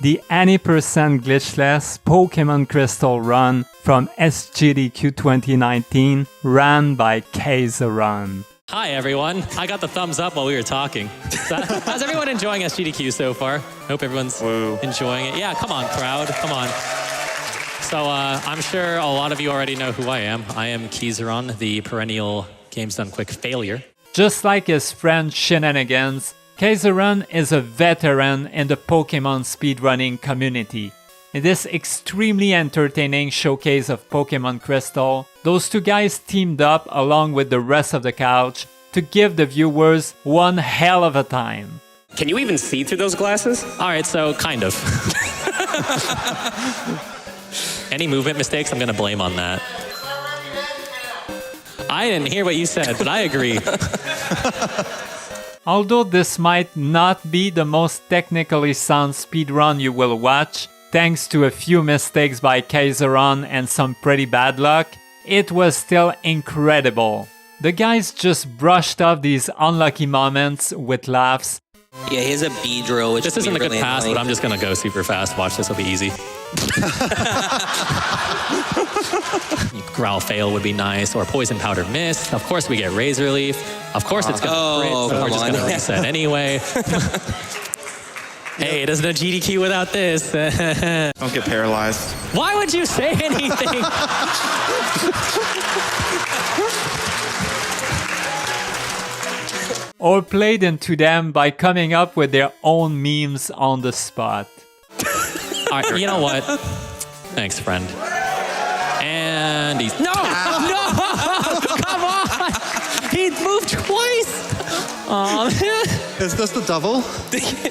[SPEAKER 1] The 80% glitchless Pokemon Crystal run from SGDQ 2019 ran by Kaiserun.
[SPEAKER 5] Hi everyone, I got the thumbs up while we were talking. How's everyone enjoying SGDQ so far? Hope everyone's enjoying it. Yeah, come on crowd, come on. So I'm sure a lot of you already know who I am. I am Kaiserun, the perennial Games Done Quick failure.
[SPEAKER 1] Just like his friend Shenanigans, Kaiserun is a veteran in the Pokemon speedrunning community. In this extremely entertaining showcase of Pokemon Crystal, those two guys teamed up along with the rest of the couch to give the viewers one hell of a time.
[SPEAKER 6] Can you even see through those glasses?
[SPEAKER 5] Alright, so kind of. Any movement mistakes, I'm gonna blame on that. I didn't hear what you said, but I agree.
[SPEAKER 1] Although this might not be the most technically sound speedrun you will watch, thanks to a few mistakes by Kaiserun and some pretty bad luck, it was still incredible. The guys just brushed off these unlucky moments with laughs.
[SPEAKER 6] Yeah, he has a B drill, which
[SPEAKER 5] this isn't a good
[SPEAKER 6] really
[SPEAKER 5] pass,
[SPEAKER 6] annoying.
[SPEAKER 5] but I'm just gonna go super fast. Watch, this will be easy. Growl fail would be nice, or poison powder miss. Of course we get razor leaf. Of course it's gonna crit, so we're just gonna reset anyway. Hey, it isn't a GDQ without this.
[SPEAKER 17] Don't get paralyzed.
[SPEAKER 5] Why would you say anything?
[SPEAKER 1] Or played into them by coming up with their own memes on the spot.
[SPEAKER 5] Alright, you know what? Thanks, friend. And he's... No! No! Come on! He moved twice!
[SPEAKER 7] Is this the double?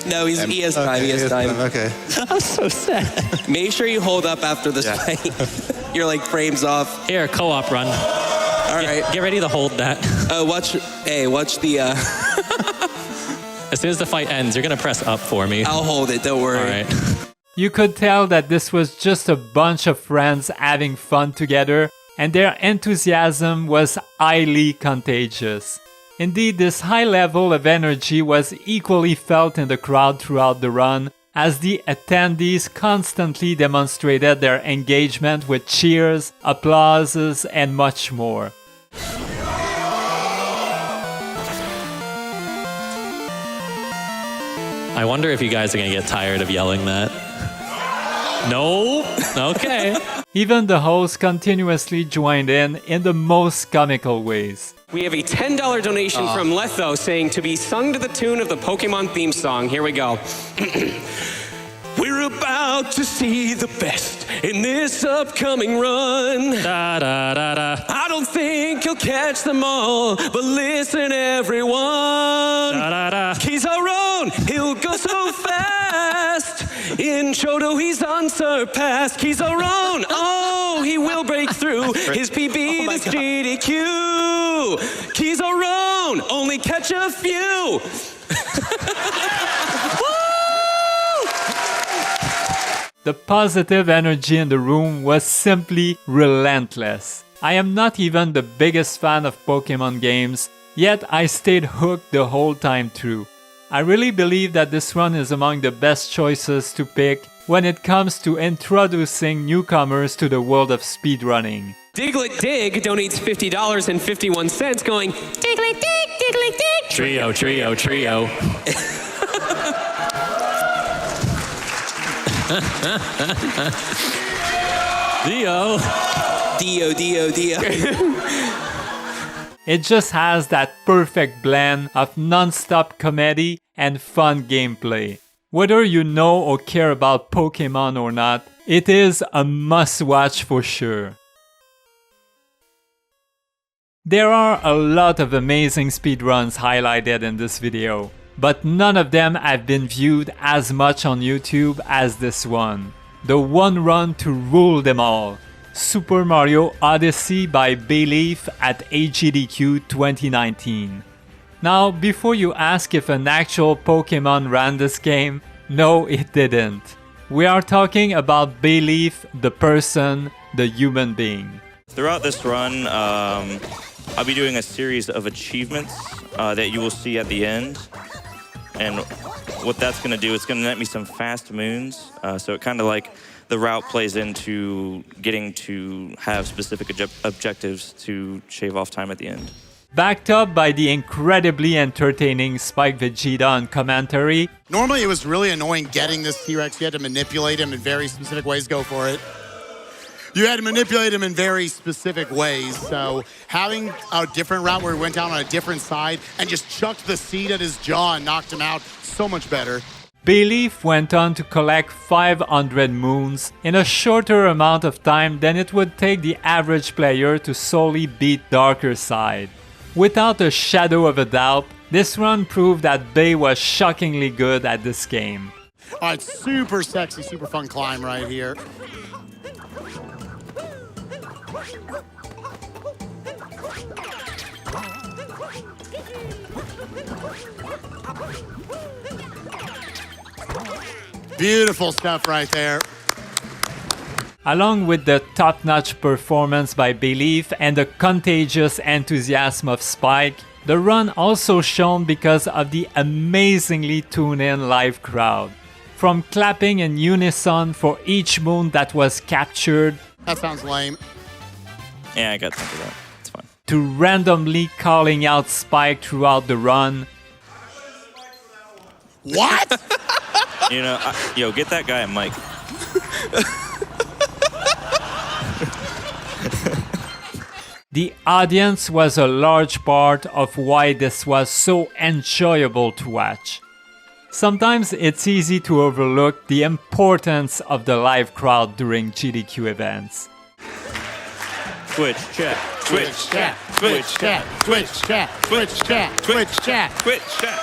[SPEAKER 6] No, he has time. He has time.
[SPEAKER 7] Okay.
[SPEAKER 5] I'm so sad.
[SPEAKER 6] Make sure you hold up after this fight. You're like frames off.
[SPEAKER 5] Here, co-op run.
[SPEAKER 6] All right.
[SPEAKER 5] Get ready to hold that.
[SPEAKER 6] Watch the...
[SPEAKER 5] As soon as the fight ends, you're going to press up for me.
[SPEAKER 6] I'll hold it, don't worry.
[SPEAKER 5] All right.
[SPEAKER 1] You could tell that this was just a bunch of friends having fun together, and their enthusiasm was highly contagious. Indeed, this high level of energy was equally felt in the crowd throughout the run, as the attendees constantly demonstrated their engagement with cheers, applauses, and much more.
[SPEAKER 5] I wonder if you guys are going to get tired of yelling that. No? Okay.
[SPEAKER 1] Even the host continuously joined in the most comical ways.
[SPEAKER 6] We have a $10 donation from Letho saying to be sung to the tune of the Pokemon theme song. Here we go. We're about to see the best in this upcoming run.
[SPEAKER 5] Da, da, da, da.
[SPEAKER 6] I don't think you'll catch them all, but listen, everyone.
[SPEAKER 5] Da, da, da.
[SPEAKER 6] Kaiserun, he'll go so fast. In Shoto, he's unsurpassed. Kaiserun, oh, he will break through his PB this GDQ. Kaiserun, only catch a few.
[SPEAKER 1] The positive energy in the room was simply relentless. I am not even the biggest fan of Pokemon games, yet I stayed hooked the whole time through. I really believe that this run is among the best choices to pick when it comes to introducing newcomers to the world of speedrunning.
[SPEAKER 6] Diglett Dig donates $50.51 going, Diglett Dig, Diglett Dig.
[SPEAKER 5] Trio, trio, trio. Dio.
[SPEAKER 6] Dio, Dio, Dio.
[SPEAKER 1] It just has that perfect blend of non-stop comedy and fun gameplay. Whether you know or care about Pokemon or not, it is a must-watch for sure. There are a lot of amazing speedruns highlighted in this video, but none of them have been viewed as much on YouTube as this one. The one run to rule them all. Super Mario Odyssey by Bayleaf at AGDQ 2019. Now, before you ask if an actual Pokemon ran this game, no, it didn't. We are talking about Bayleaf, the person, the human being.
[SPEAKER 8] Throughout this run, I'll be doing a series of achievements that you will see at the end. And what that's going to do, it's going to net me some fast moons. So it kind of like the route plays into getting to have specific objectives to shave off time at the end.
[SPEAKER 1] Backed up by the incredibly entertaining Spike Vegeta on commentary.
[SPEAKER 22] Normally it was really annoying getting this T-Rex. You had to manipulate him in very specific ways. Go for it. You had to manipulate him in very specific ways. So having a different route where he went down on a different side and just chucked the seed at his jaw and knocked him out, so much better.
[SPEAKER 1] Bayleaf went on to collect 500 moons in a shorter amount of time than it would take the average player to solely beat Darker Side. Without a shadow of a doubt, this run proved that Bay was shockingly good at this game.
[SPEAKER 22] All right, super sexy, super fun climb right here. Beautiful stuff right there.
[SPEAKER 1] Along with the top-notch performance by Bayleaf and the contagious enthusiasm of Spike, the run also shone because of the amazingly tuned-in live crowd. From clapping in unison for each moon that was captured,
[SPEAKER 22] that sounds lame.
[SPEAKER 8] Yeah, I got some of that. It's fine.
[SPEAKER 1] To randomly calling out Spike throughout the run.
[SPEAKER 22] What?
[SPEAKER 8] You know, yo, get that guy a mic.
[SPEAKER 1] The audience was a large part of why this was so enjoyable to watch. Sometimes it's easy to overlook the importance of the live crowd during GDQ events.
[SPEAKER 8] Twitch chat, Twitch chat, Twitch chat, Twitch chat, Twitch chat, Twitch chat, Twitch chat.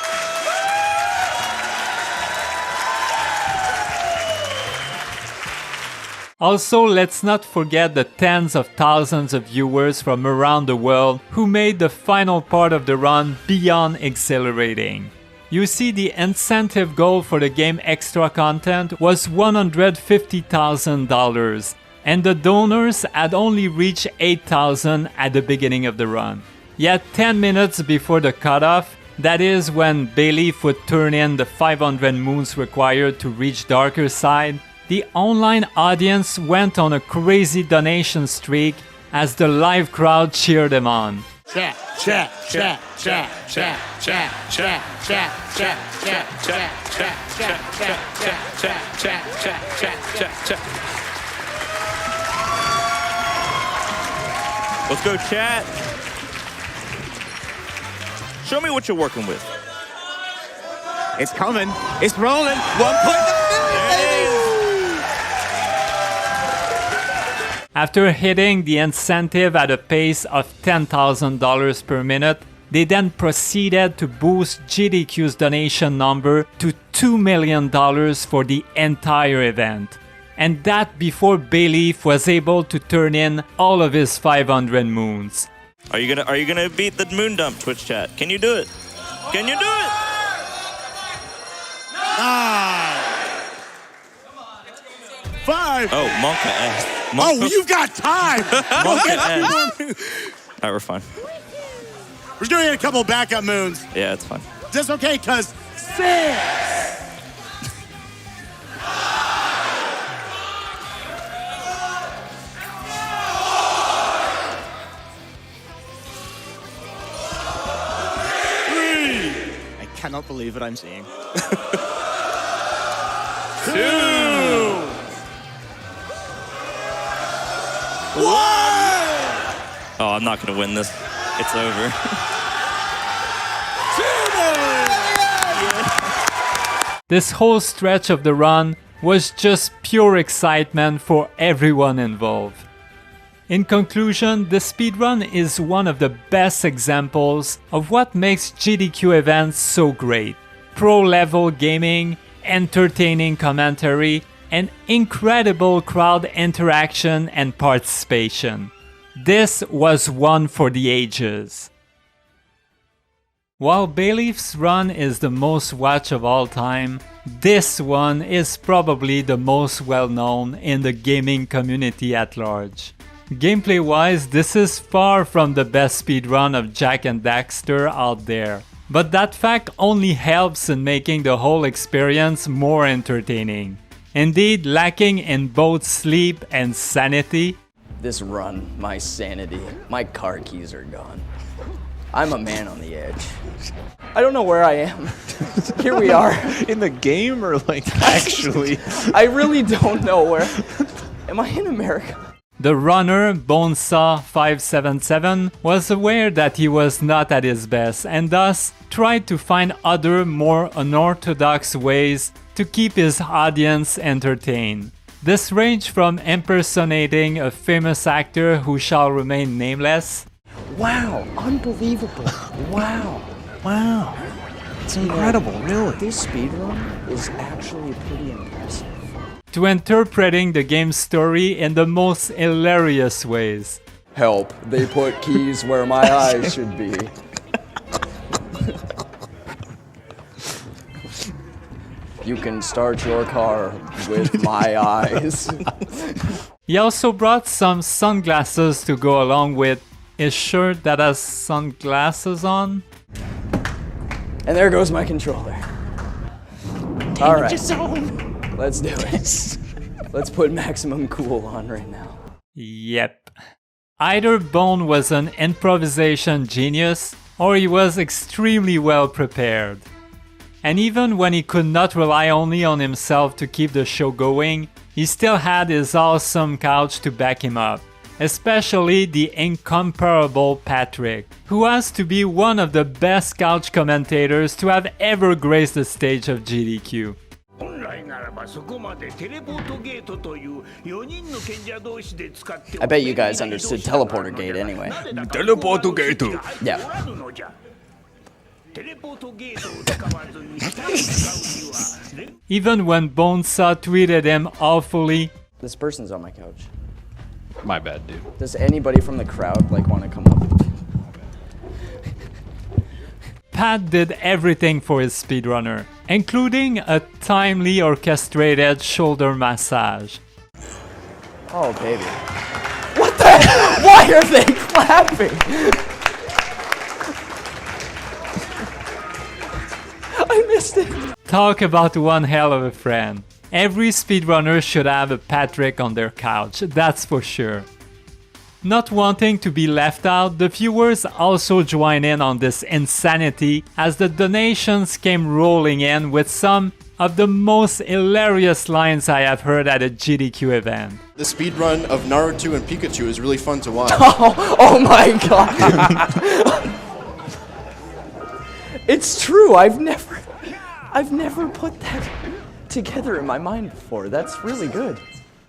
[SPEAKER 1] Also, let's not forget the tens of thousands of viewers from around the world who made the final part of the run beyond exhilarating. You see, the incentive goal for the game extra content was $150,000, and the donors had only reached $8,000 at the beginning of the run. Yet 10 minutes before the cutoff, that is when Bayleaf would turn in the 500 moons required to reach Darker Side, the online audience went on a crazy donation streak as the live crowd cheered them on.
[SPEAKER 22] Chat, chat, chat, chat, chat, chat, chat, chat, chat, chat, chat, chat, chat, chat, chat, chat, chat, chat, chat, chat.
[SPEAKER 8] Let's go, chat. Show me what you're working with.
[SPEAKER 15] It's coming. It's rolling. 1.9 million.
[SPEAKER 1] After hitting the incentive at a pace of $10,000 per minute, they then proceeded to boost GDQ's donation number to $2 million for the entire event. And that before Bayleaf was able to turn in all of his 500 moons.
[SPEAKER 8] Are you gonna beat the moon dump, Twitch chat? Can you do it? Can you do it?
[SPEAKER 22] 5.
[SPEAKER 8] Oh, Monka S.
[SPEAKER 22] Oh, you've got time.
[SPEAKER 8] Monka S. Alright, we're fine.
[SPEAKER 22] We're doing a couple backup moons.
[SPEAKER 8] Yeah, it's fine.
[SPEAKER 22] That's okay, cuz 6.
[SPEAKER 15] I cannot believe what I'm seeing.
[SPEAKER 22] 2. 1.
[SPEAKER 8] Oh, I'm not gonna win this. It's over.
[SPEAKER 1] This whole stretch of the run was just pure excitement for everyone involved. In conclusion, the speedrun is one of the best examples of what makes GDQ events so great. Pro-level gaming, entertaining commentary, and incredible crowd interaction and participation. This was one for the ages. While Bayleaf's run is the most watched of all time, this one is probably the most well-known in the gaming community at large. Gameplay-wise, this is far from the best speedrun of Jak and Daxter out there, but that fact only helps in making the whole experience more entertaining. Indeed, lacking in both sleep and sanity,
[SPEAKER 9] this run, my sanity, my car keys are gone. I'm a man on the edge. I don't know where I am. Here we are.
[SPEAKER 15] In the game or like actually?
[SPEAKER 9] I really don't know where. Am I in America?
[SPEAKER 1] the runner Bonesaw577 was aware that he was not at his best and thus tried to find other more unorthodox ways to keep his audience entertained. This ranged from impersonating a famous actor who shall remain nameless.
[SPEAKER 9] Wow, unbelievable. Wow.
[SPEAKER 15] Wow. It's incredible, really.
[SPEAKER 9] This speedrun is actually pretty impressive.
[SPEAKER 1] To interpreting the game's story in the most hilarious ways.
[SPEAKER 9] Help, they put keys where my eyes should be. You can start your car with my eyes.
[SPEAKER 1] He also brought some sunglasses to go along with his shirt that has sunglasses on.
[SPEAKER 9] And there goes my controller. All right, let's do it. Let's put maximum cool on right now.
[SPEAKER 1] Yep. Either Bone was an improvisation genius, or he was extremely well prepared. And even when he could not rely only on himself to keep the show going, he still had his awesome couch to back him up. Especially the incomparable Patrick, who has to be one of the best couch commentators to have ever graced the stage of GDQ.
[SPEAKER 9] I bet you guys understood teleporter gate anyway.
[SPEAKER 15] Teleporter gate.
[SPEAKER 9] Yeah.
[SPEAKER 1] Even when Bonesaw tweeted him awfully,
[SPEAKER 9] "This person's on my couch."
[SPEAKER 23] My bad, dude.
[SPEAKER 9] Does anybody from the crowd want to come up?
[SPEAKER 1] Pat did everything for his speedrunner, including a timely orchestrated shoulder massage.
[SPEAKER 9] Oh, baby. What the hell? Why are they clapping? I missed it.
[SPEAKER 1] Talk about one hell of a friend. Every speedrunner should have a Patrick on their couch, that's for sure. Not wanting to be left out, the viewers also join in on this insanity as the donations came rolling in with some of the most hilarious lines I have heard at a GDQ event.
[SPEAKER 11] The speedrun of Naruto and Pikachu is really fun to watch.
[SPEAKER 9] Oh my god! It's true, I've never put that together in my mind before. That's really good.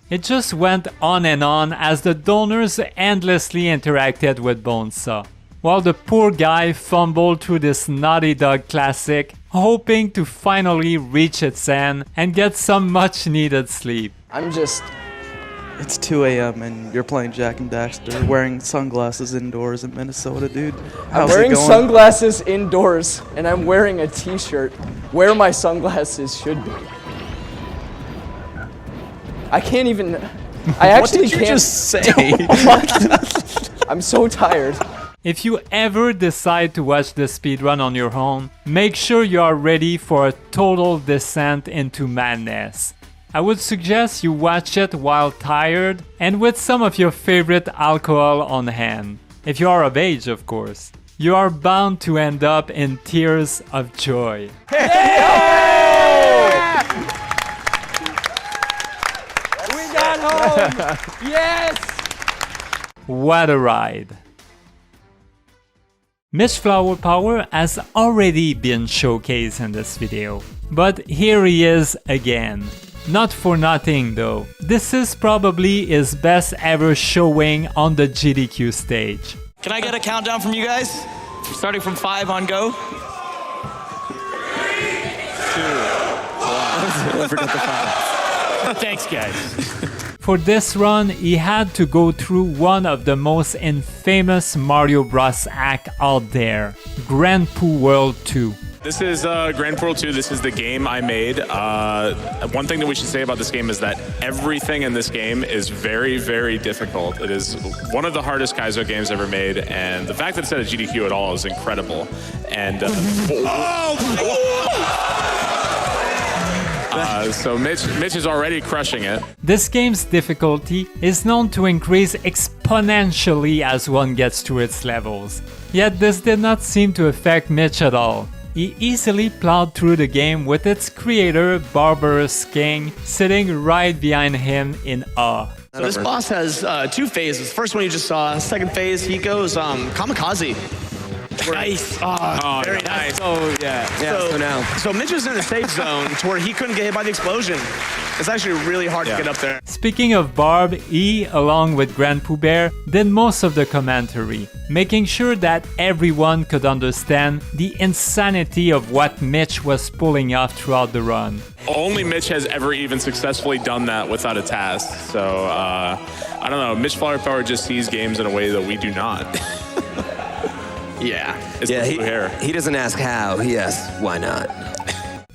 [SPEAKER 1] It just went on and on as the donors endlessly interacted with Bonesaw, while the poor guy fumbled through this Naughty Dog classic, hoping to finally reach its end and get some much needed sleep.
[SPEAKER 13] It's 2 a.m. and you're playing Jak and Daxter, wearing sunglasses indoors in Minnesota, dude.
[SPEAKER 9] I'm wearing sunglasses indoors, and I'm wearing a t-shirt where my sunglasses should be. I can't even... I actually
[SPEAKER 15] what did you
[SPEAKER 9] can't...
[SPEAKER 15] just say?
[SPEAKER 9] I'm so tired.
[SPEAKER 1] If you ever decide to watch this speedrun on your own, make sure you are ready for a total descent into madness. I would suggest you watch it while tired and with some of your favorite alcohol on hand. If you are of age, of course. You are bound to end up in tears of joy.
[SPEAKER 15] Yes!
[SPEAKER 1] What a ride! Miss Flower Power has already been showcased in this video, but here he is again. Not for nothing though, this is probably his best ever showing on the GDQ stage.
[SPEAKER 14] Can I get a countdown from you guys? Starting from 5 on go. 3, 2, 1. I forgot the 5. Thanks, guys.
[SPEAKER 1] For this run, he had to go through one of the most infamous Mario Bros. Act out there, Grand Poo World 2.
[SPEAKER 12] This is Grand Poo World 2. This is the game I made. One thing that we should say about this game is that everything in this game is very, very difficult. It is one of the hardest Kaizo games ever made, and the fact that it's at a GDQ at all is incredible. And so Mitch is already crushing it.
[SPEAKER 1] This game's difficulty is known to increase exponentially as one gets through its levels. Yet this did not seem to affect Mitch at all. He easily plowed through the game with its creator, Barbarous King, sitting right behind him in awe.
[SPEAKER 14] So this boss has 2 phases. First one you just saw. Second phase, he goes kamikaze. Nice. Oh, very nice. So Mitch was in the safe zone to where he couldn't get hit by the explosion. It's actually really hard to get up there.
[SPEAKER 1] Speaking of Barb, he, along with Grand Pooh Bear, did most of the commentary, making sure that everyone could understand the insanity of what Mitch was pulling off throughout the run.
[SPEAKER 12] Only Mitch has ever even successfully done that without a task. So, I don't know. Mitch Flower Power just sees games in a way that we do not.
[SPEAKER 6] He doesn't ask how, he asks why not.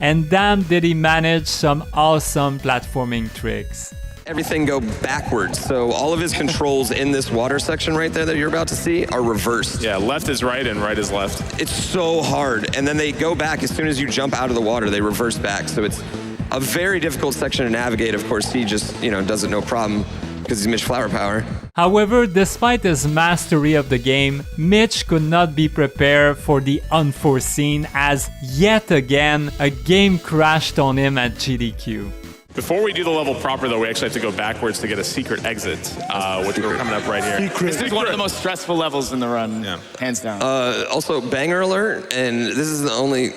[SPEAKER 1] And damn did he manage some awesome platforming tricks.
[SPEAKER 6] Everything go backwards, so all of his controls in this water section right there that you're about to see are reversed.
[SPEAKER 12] Yeah, left is right and right is left.
[SPEAKER 6] It's so hard, and then they go back as soon as you jump out of the water, they reverse back, so it's a very difficult section to navigate. Of course, he just, does it no problem because he's Mitch Flower Power.
[SPEAKER 1] However, despite his mastery of the game, Mitch could not be prepared for the unforeseen as yet again a game crashed on him at GDQ.
[SPEAKER 12] Before we do the level proper, though, we actually have to go backwards to get a secret exit, which we're coming up right here.
[SPEAKER 15] This is one of the most stressful levels in the run, hands down.
[SPEAKER 6] Also, banger alert, and this is the only...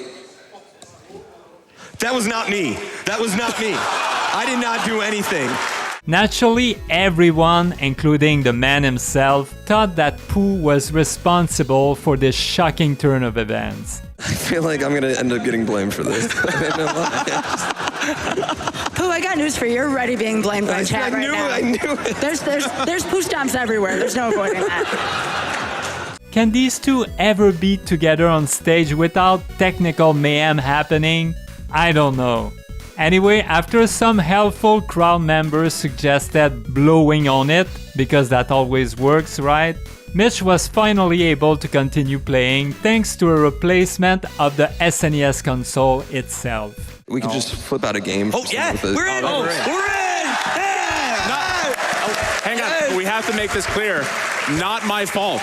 [SPEAKER 6] That was not me. That was not me. I did not do anything.
[SPEAKER 1] Naturally, everyone, including the man himself, thought that Pooh was responsible for this shocking turn of events.
[SPEAKER 6] I feel like I'm gonna end up getting blamed for this.
[SPEAKER 16] Pooh, I got news for you. You're already being blamed by chat right now.
[SPEAKER 6] I knew it.
[SPEAKER 16] There's Pooh stomps everywhere. There's no avoiding that.
[SPEAKER 1] Can these two ever be together on stage without technical mayhem happening? I don't know. Anyway, after some helpful crowd members suggested blowing on it, because that always works, right? Mitch was finally able to continue playing thanks to a replacement of the SNES console itself.
[SPEAKER 6] We could just flip out a game.
[SPEAKER 14] Oh, yeah! We're in! We're in!
[SPEAKER 12] Hang on, we have to make this clear. Not my fault.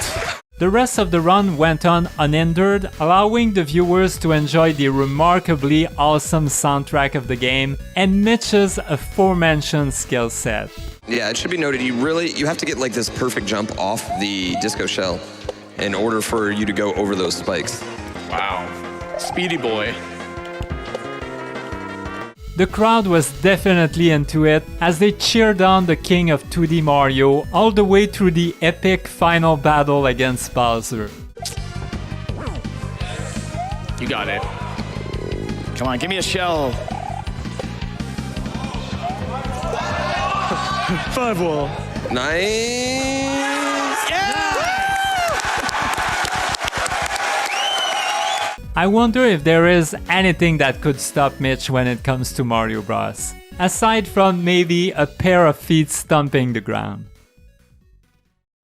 [SPEAKER 1] The rest of the run went on unhindered, allowing the viewers to enjoy the remarkably awesome soundtrack of the game and Mitch's aforementioned skill set.
[SPEAKER 6] Yeah, it should be noted, you have to get like this perfect jump off the disco shell in order for you to go over those spikes.
[SPEAKER 15] Wow. Speedy boy.
[SPEAKER 1] The crowd was definitely into it as they cheered on the king of 2D Mario all the way through the epic final battle against Bowser.
[SPEAKER 15] You got it. Come on, give me a shell. 5 wall.
[SPEAKER 6] Nice.
[SPEAKER 1] I wonder if there is anything that could stop Mitch when it comes to Mario Bros. Aside from maybe a pair of feet stomping the ground.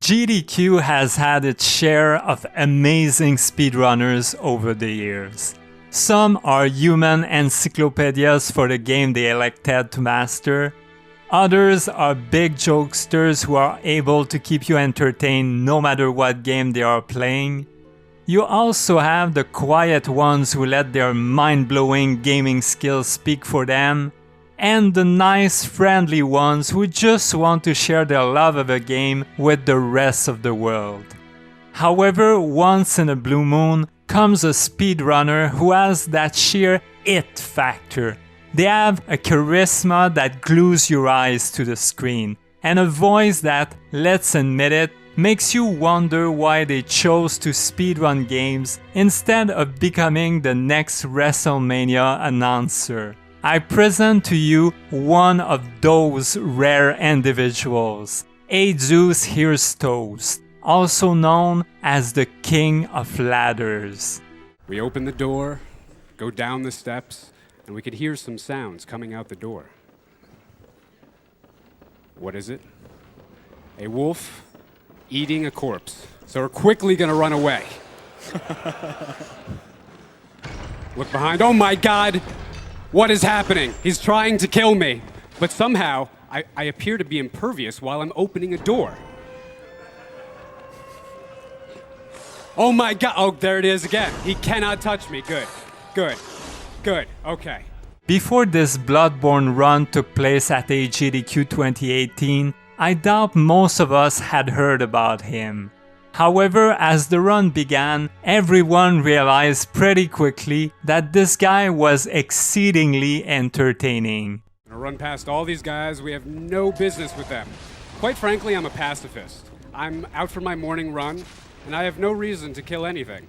[SPEAKER 1] GDQ has had its share of amazing speedrunners over the years. Some are human encyclopedias for the game they elected to master. Others are big jokesters who are able to keep you entertained no matter what game they are playing. You also have the quiet ones who let their mind-blowing gaming skills speak for them, and the nice, friendly ones who just want to share their love of a game with the rest of the world. However, once in a blue moon comes a speedrunner who has that sheer it factor. They have a charisma that glues your eyes to the screen, and a voice that, let's admit it, makes you wonder why they chose to speedrun games instead of becoming the next WrestleMania announcer. I present to you one of those rare individuals. Hey Zeus, here's toast. also known as the King of Ladders.
[SPEAKER 10] We open the door, go down the steps, and we could hear some sounds coming out the door. What is it? A wolf eating a corpse. So we're quickly gonna run away. Look behind. Oh my God! What is happening? He's trying to kill me. But somehow, I appear to be impervious while I'm opening a door. Oh my God! Oh, there it is again. He cannot touch me. Good, good, good. Okay.
[SPEAKER 1] Before this Bloodborne run took place at AGDQ 2018, I doubt most of us had heard about him. However, as the run began, everyone realized pretty quickly that this guy was exceedingly entertaining.
[SPEAKER 10] I'm gonna run past all these guys. We have no business with them. Quite frankly, I'm a pacifist. I'm out for my morning run, and I have no reason to kill anything.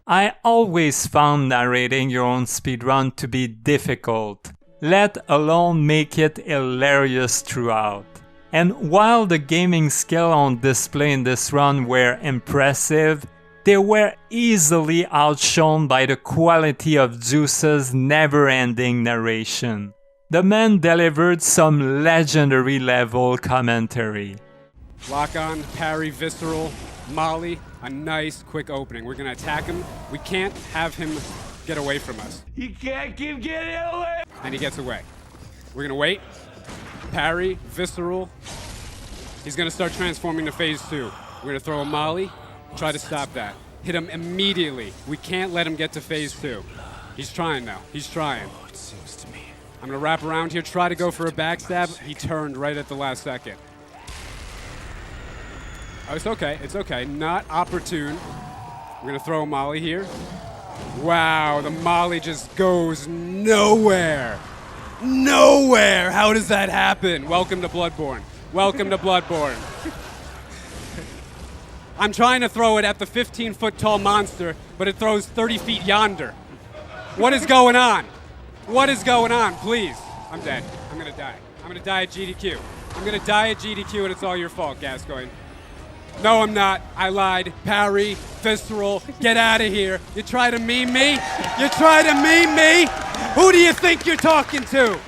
[SPEAKER 1] I always found narrating your own speedrun to be difficult, let alone make it hilarious throughout. And while the gaming skill on display in this run were impressive, they were easily outshone by the quality of Zeus's never-ending narration. The man delivered some legendary level commentary.
[SPEAKER 10] Lock on, parry, visceral, molly, a nice quick opening. We're gonna attack him. We can't have him get away from us.
[SPEAKER 20] You can't keep getting away.
[SPEAKER 10] And he gets away. We're gonna wait. Parry, visceral. He's gonna start transforming to phase 2. We're gonna throw a molly, try to stop that. Hit him immediately. We can't let him get to phase 2. He's trying now, he's trying.
[SPEAKER 20] It seems to me.
[SPEAKER 10] I'm gonna wrap around here, try to go for a backstab. He turned right at the last second. Oh, it's okay, not opportune. We're gonna throw a molly here. Wow, the molly just goes nowhere. Nowhere! How does that happen? Welcome to Bloodborne. Welcome to Bloodborne. I'm trying to throw it at the 15-foot tall monster, but it throws 30 feet yonder. What is going on? What is going on? Please. I'm dead. I'm gonna die. I'm gonna die at GDQ. I'm gonna die at GDQ, and it's all your fault, Gascoigne. No, I'm not. I lied. Parry, visceral, get out of here. You try to meme me? You try to meme me? Who do you think you're talking to?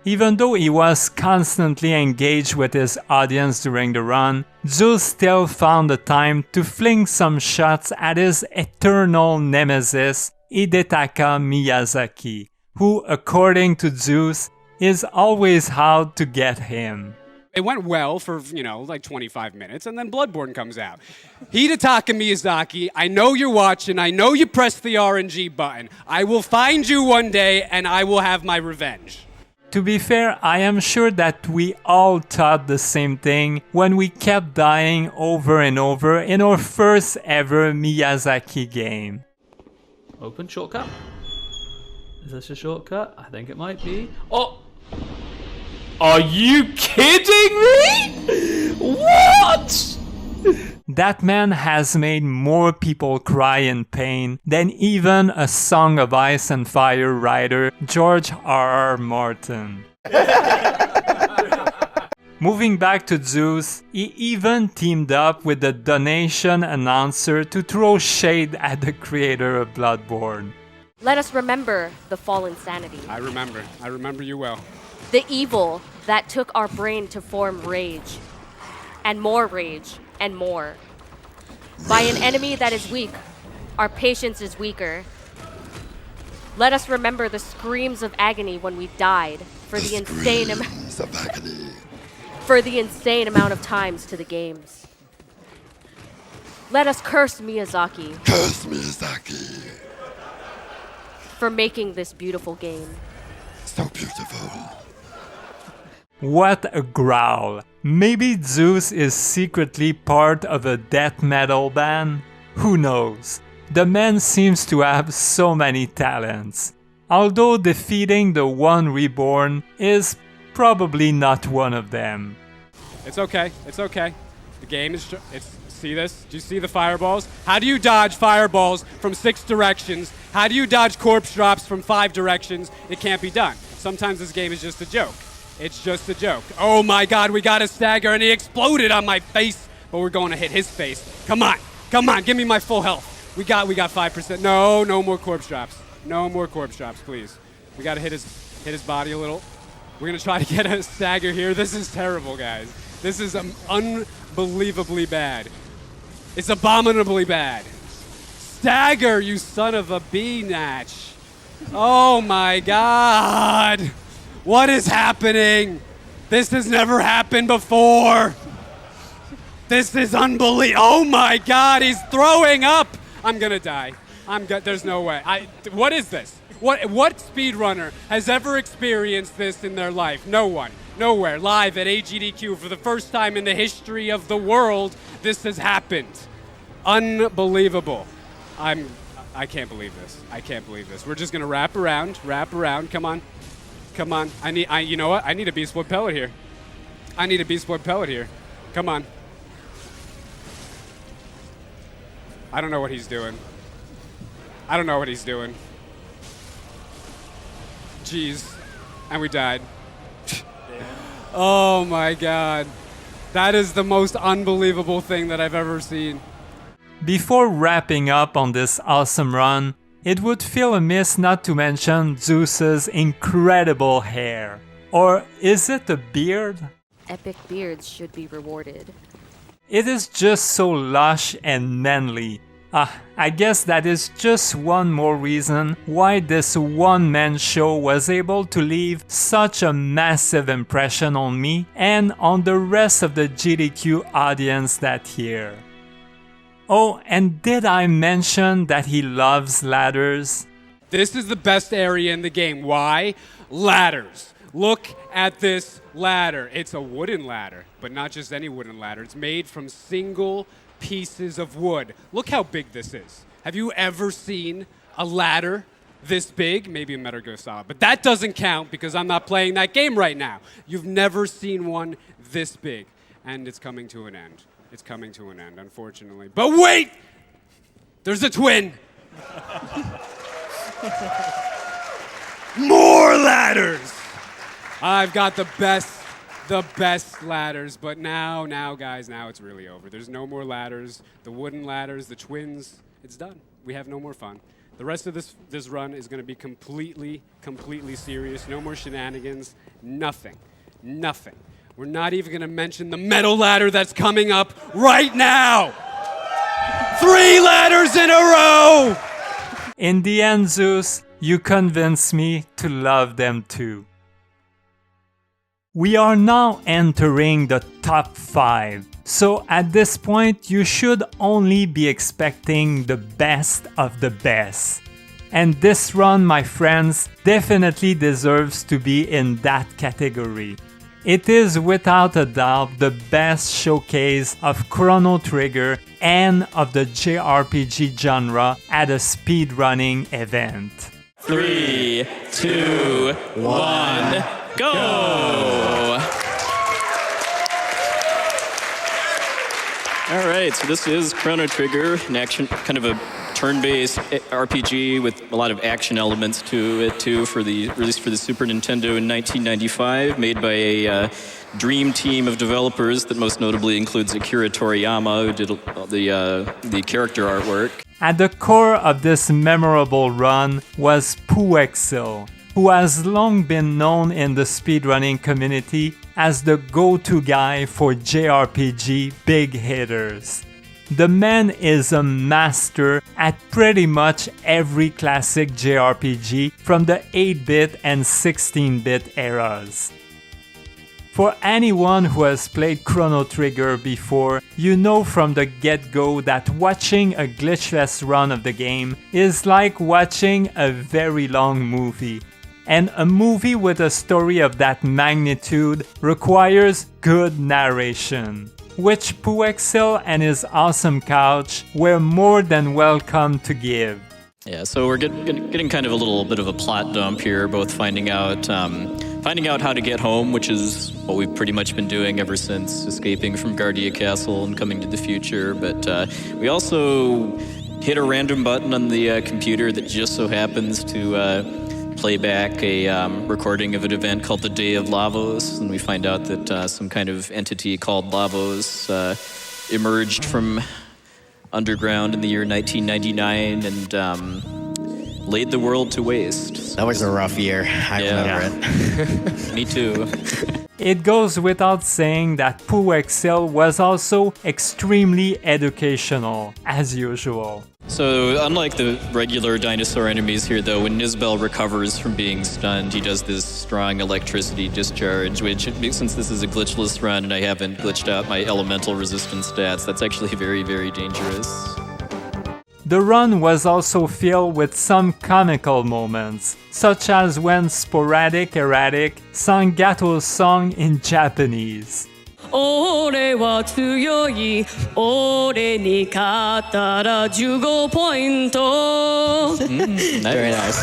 [SPEAKER 1] Even though he was constantly engaged with his audience during the run, Zeus still found the time to fling some shots at his eternal nemesis, Hidetaka Miyazaki, who, according to Zeus, is always out to get him.
[SPEAKER 10] It went well for, like 25 minutes, and then Bloodborne comes out. Hidetaka Miyazaki, I know you're watching, I know you pressed the RNG button. I will find you one day, and I will have my revenge.
[SPEAKER 1] To be fair, I am sure that we all thought the same thing when we kept dying over and over in our first ever Miyazaki game.
[SPEAKER 18] Open shortcut. Is this a shortcut? I think it might be. Oh! Are you kidding me? What?
[SPEAKER 1] That man has made more people cry in pain than even a Song of Ice and Fire writer, George R.R. Martin. Moving back to Zeus, he even teamed up with the donation announcer to throw shade at the creator of Bloodborne.
[SPEAKER 19] Let us remember the fallen sanity.
[SPEAKER 10] I remember you well.
[SPEAKER 19] The evil that took our brain to form rage, and more, and more. By an enemy that is weak, our patience is weaker. Let us remember the screams of agony when we died for the insane amount of times to the games. Let us curse Miyazaki. For making this beautiful game.
[SPEAKER 21] So beautiful.
[SPEAKER 1] What a growl. Maybe Zeus is secretly part of a death metal band? Who knows? The man seems to have so many talents. Although defeating the One Reborn is probably not one of them.
[SPEAKER 10] It's okay. The game is... See this? Do you see the fireballs? How do you dodge fireballs from 6 directions? How do you dodge corpse drops from 5 directions? It can't be done. Sometimes this game is just a joke. It's just a joke. Oh my God, we got a stagger and he exploded on my face, but we're going to hit his face. Come on, give me my full health. We got 5%. No more corpse drops. No more corpse drops, please. We gotta hit his body a little. We're gonna try to get a stagger here. This is terrible, guys. This is unbelievably bad. It's abominably bad. Stagger, you son of a bee-natch. Oh my God. What is happening? This has never happened before. This is unbelievable. Oh my God, he's throwing up. I'm gonna die. There's no way. What is this? What speedrunner has ever experienced this in their life? No one. Nowhere. Live at AGDQ for the first time in the history of the world, this has happened. Unbelievable. I can't believe this. I can't believe this. We're just gonna wrap around. Come on. You know what? I need a beast wood pellet here. Come on. I don't know what he's doing. Jeez. And we died. Oh my God. That is the most unbelievable thing that I've ever seen.
[SPEAKER 1] Before wrapping up on this awesome run, it would feel amiss not to mention Zeus's incredible hair. Or is it a beard?
[SPEAKER 19] Epic beards should be rewarded.
[SPEAKER 1] It is just so lush and manly. I guess that is just one more reason why this one-man show was able to leave such a massive impression on me and on the rest of the GDQ audience that year. Oh, and did I mention that he loves ladders?
[SPEAKER 10] This is the best area in the game. Why? Ladders. Look at this ladder. It's a wooden ladder, but not just any wooden ladder. It's made from single pieces of wood. Look how big this is. Have you ever seen a ladder this big? Maybe a Metal Gear Solid, but that doesn't count because I'm not playing that game right now. You've never seen one this big, and it's coming to an end. It's coming to an end, unfortunately. But wait! There's a twin! More ladders! I've got the best ladders, but now guys, now it's really over. There's no more ladders. The wooden ladders, the twins, it's done. We have no more fun. The rest of this run is gonna be completely serious. No more shenanigans, nothing. We're not even gonna mention the metal ladder that's coming up right now. 3 ladders in a row!
[SPEAKER 1] In the end, Zeus, you convinced me to love them too. We are now entering the top 5, so at this point you should only be expecting the best of the best. And this run, my friends, definitely deserves to be in that category. It is without a doubt the best showcase of Chrono Trigger and of the JRPG genre at a speedrunning event.
[SPEAKER 5] 3, 2, 1, go! All right, so this is Chrono Trigger, an action, kind of a turn-based RPG with a lot of action elements to it too, released for the Super Nintendo in 1995, made by a dream team of developers that most notably includes Akira Toriyama, who did the character artwork.
[SPEAKER 1] At the core of this memorable run was Puexil, who has long been known in the speedrunning community as the go-to guy for JRPG big hitters. The man is a master at pretty much every classic JRPG from the 8-bit and 16-bit eras. For anyone who has played Chrono Trigger before, you know from the get-go that watching a glitchless run of the game is like watching a very long movie. And a movie with a story of that magnitude requires good narration, which Puexil and his awesome couch were more than welcome to give.
[SPEAKER 5] Yeah, so we're getting kind of a little bit of a plot dump here, both finding out how to get home, which is what we've pretty much been doing ever since escaping from Guardia Castle and coming to the future, but we also hit a random button on the computer that just so happens to
[SPEAKER 2] play back a recording of an event called the Day of Lavos, and we find out that some kind of entity called Lavos emerged from underground in the year 1999 and laid the world to waste.
[SPEAKER 3] That was a rough year. I remember it.
[SPEAKER 2] Me too.
[SPEAKER 1] It goes without saying that Puexil was also extremely educational, as usual.
[SPEAKER 2] So, unlike the regular dinosaur enemies here, though, when Nizbel recovers from being stunned, he does this strong electricity discharge, which, since this is a glitchless run and I haven't glitched out my elemental resistance stats, that's actually very, very dangerous.
[SPEAKER 1] The run was also filled with some comical moments, such as when Sporadic Erratic sang Gato's song in Japanese.
[SPEAKER 4] 俺は強い俺に勝ったら15ポイント
[SPEAKER 2] Very nice.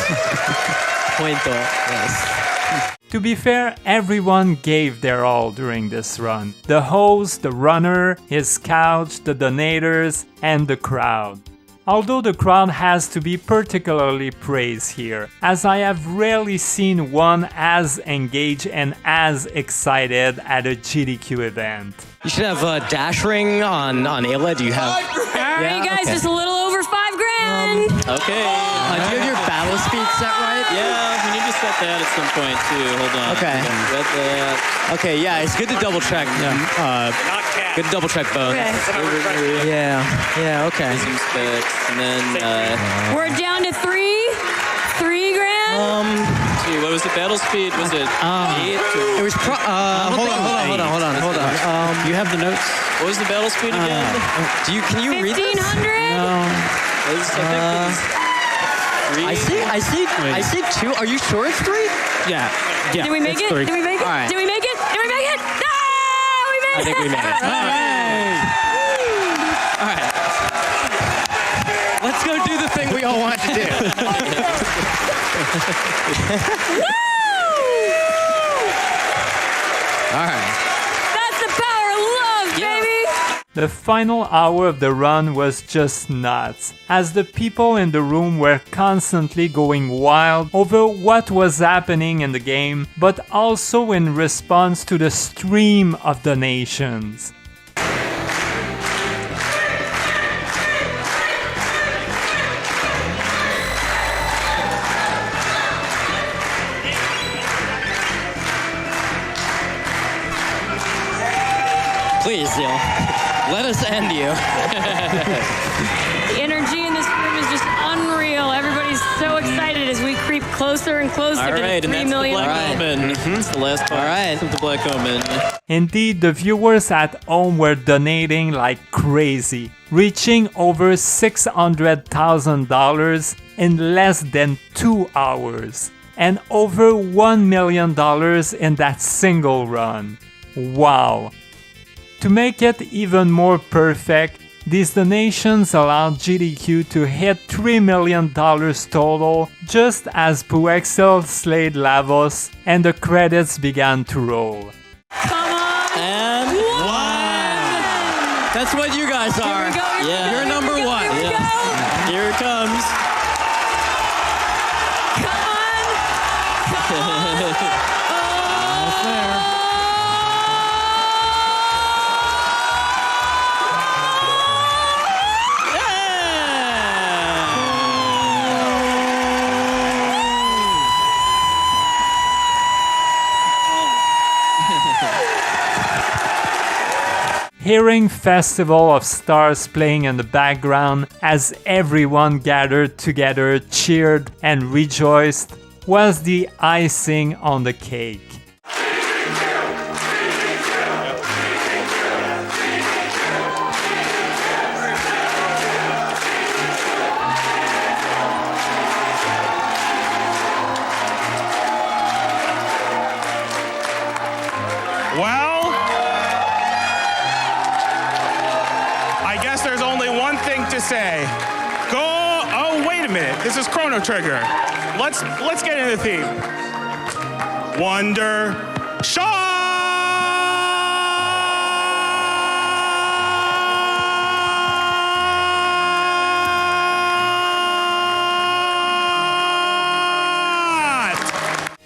[SPEAKER 3] Pointo, yes.
[SPEAKER 1] To be fair, everyone gave their all during this run. The host, the runner, his couch, the donators, and the crowd. Although the crowd has to be particularly praised here, as I have rarely seen one as engaged and as excited at a GDQ event.
[SPEAKER 14] You should have a dash ring on Ayla. Do you have?
[SPEAKER 4] Alright, guys, just a little over $5,000.
[SPEAKER 2] Okay.
[SPEAKER 3] Do you have your battle speed set right?
[SPEAKER 2] Yeah, we need to set that at some point too. Hold on.
[SPEAKER 3] Okay.
[SPEAKER 2] Read that.
[SPEAKER 14] Okay, yeah, it's good to double check. Good to double check both.
[SPEAKER 4] Okay.
[SPEAKER 14] Yeah, okay.
[SPEAKER 2] Some specs, and then
[SPEAKER 4] We're down to $3,000.
[SPEAKER 2] gee, what was the battle speed? Was it 8?
[SPEAKER 14] It was hold on. You have the notes.
[SPEAKER 2] What was the battle speed again?
[SPEAKER 14] Can you read this?
[SPEAKER 4] 1,500?
[SPEAKER 14] I see 2. Are you sure it's 3? Yeah.
[SPEAKER 4] Did we make it?
[SPEAKER 14] Three.
[SPEAKER 4] Did we make it?
[SPEAKER 14] All right.
[SPEAKER 4] Did we make it? Did we make it? No! We made it!
[SPEAKER 14] I think we made it. All right. Let's go do the thing we all want to do. All right.
[SPEAKER 4] That's the power of love, baby!
[SPEAKER 1] The final hour of the run was just nuts, as the people in the room were constantly going wild over what was happening in the game, but also in response to the stream of donations.
[SPEAKER 3] Please, Zeal. Let us end you.
[SPEAKER 4] The energy in this room is just unreal. Everybody's so excited as we creep closer and closer
[SPEAKER 2] All
[SPEAKER 4] to
[SPEAKER 2] right,
[SPEAKER 4] the
[SPEAKER 2] and
[SPEAKER 4] 3
[SPEAKER 2] that's
[SPEAKER 4] million.
[SPEAKER 2] the Black Omen. It's the last part of the Black Omen.
[SPEAKER 1] Indeed, the viewers at home were donating like crazy, reaching over $600,000 in less than 2 hours, and over $1 million in that single run. Wow! To make it even more perfect, these donations allowed GDQ to hit $3 million total just as Puexil slayed Lavos and the credits began to roll.
[SPEAKER 3] And that's what you guys are.
[SPEAKER 2] Yeah.
[SPEAKER 3] You're number 1.
[SPEAKER 2] Yeah. Here it comes.
[SPEAKER 1] Hearing Festival of Stars playing in the background as everyone gathered together, cheered, and rejoiced was the icing on the cake.
[SPEAKER 12] Well, I guess there's only one thing to say. Oh, wait a minute. This is Chrono Trigger. Let's get into the theme. Wonder Sean!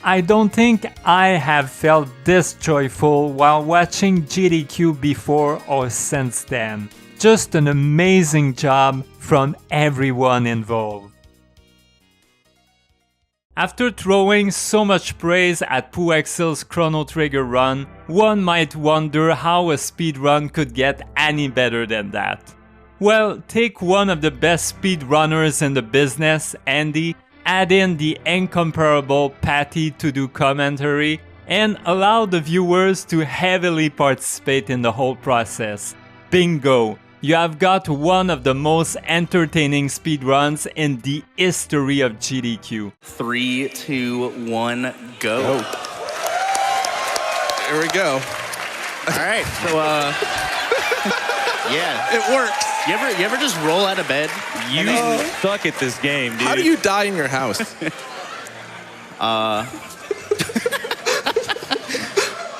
[SPEAKER 1] I don't think I have felt this joyful while watching GDQ before or since then. Just an amazing job from everyone involved. After throwing so much praise at Pooexil's Chrono Trigger run, one might wonder how a speedrun could get any better than that. Well, take one of the best speedrunners in the business, Andy, add in the incomparable Patty to do commentary, and allow the viewers to heavily participate in the whole process. Bingo! You have got one of the most entertaining speedruns in the history of GDQ.
[SPEAKER 7] 3, 2, 1, go.
[SPEAKER 11] There we go.
[SPEAKER 7] All right, so yeah,
[SPEAKER 11] it works.
[SPEAKER 7] You ever just roll out of bed?
[SPEAKER 15] You suck at this game, dude.
[SPEAKER 11] How do you die in your house?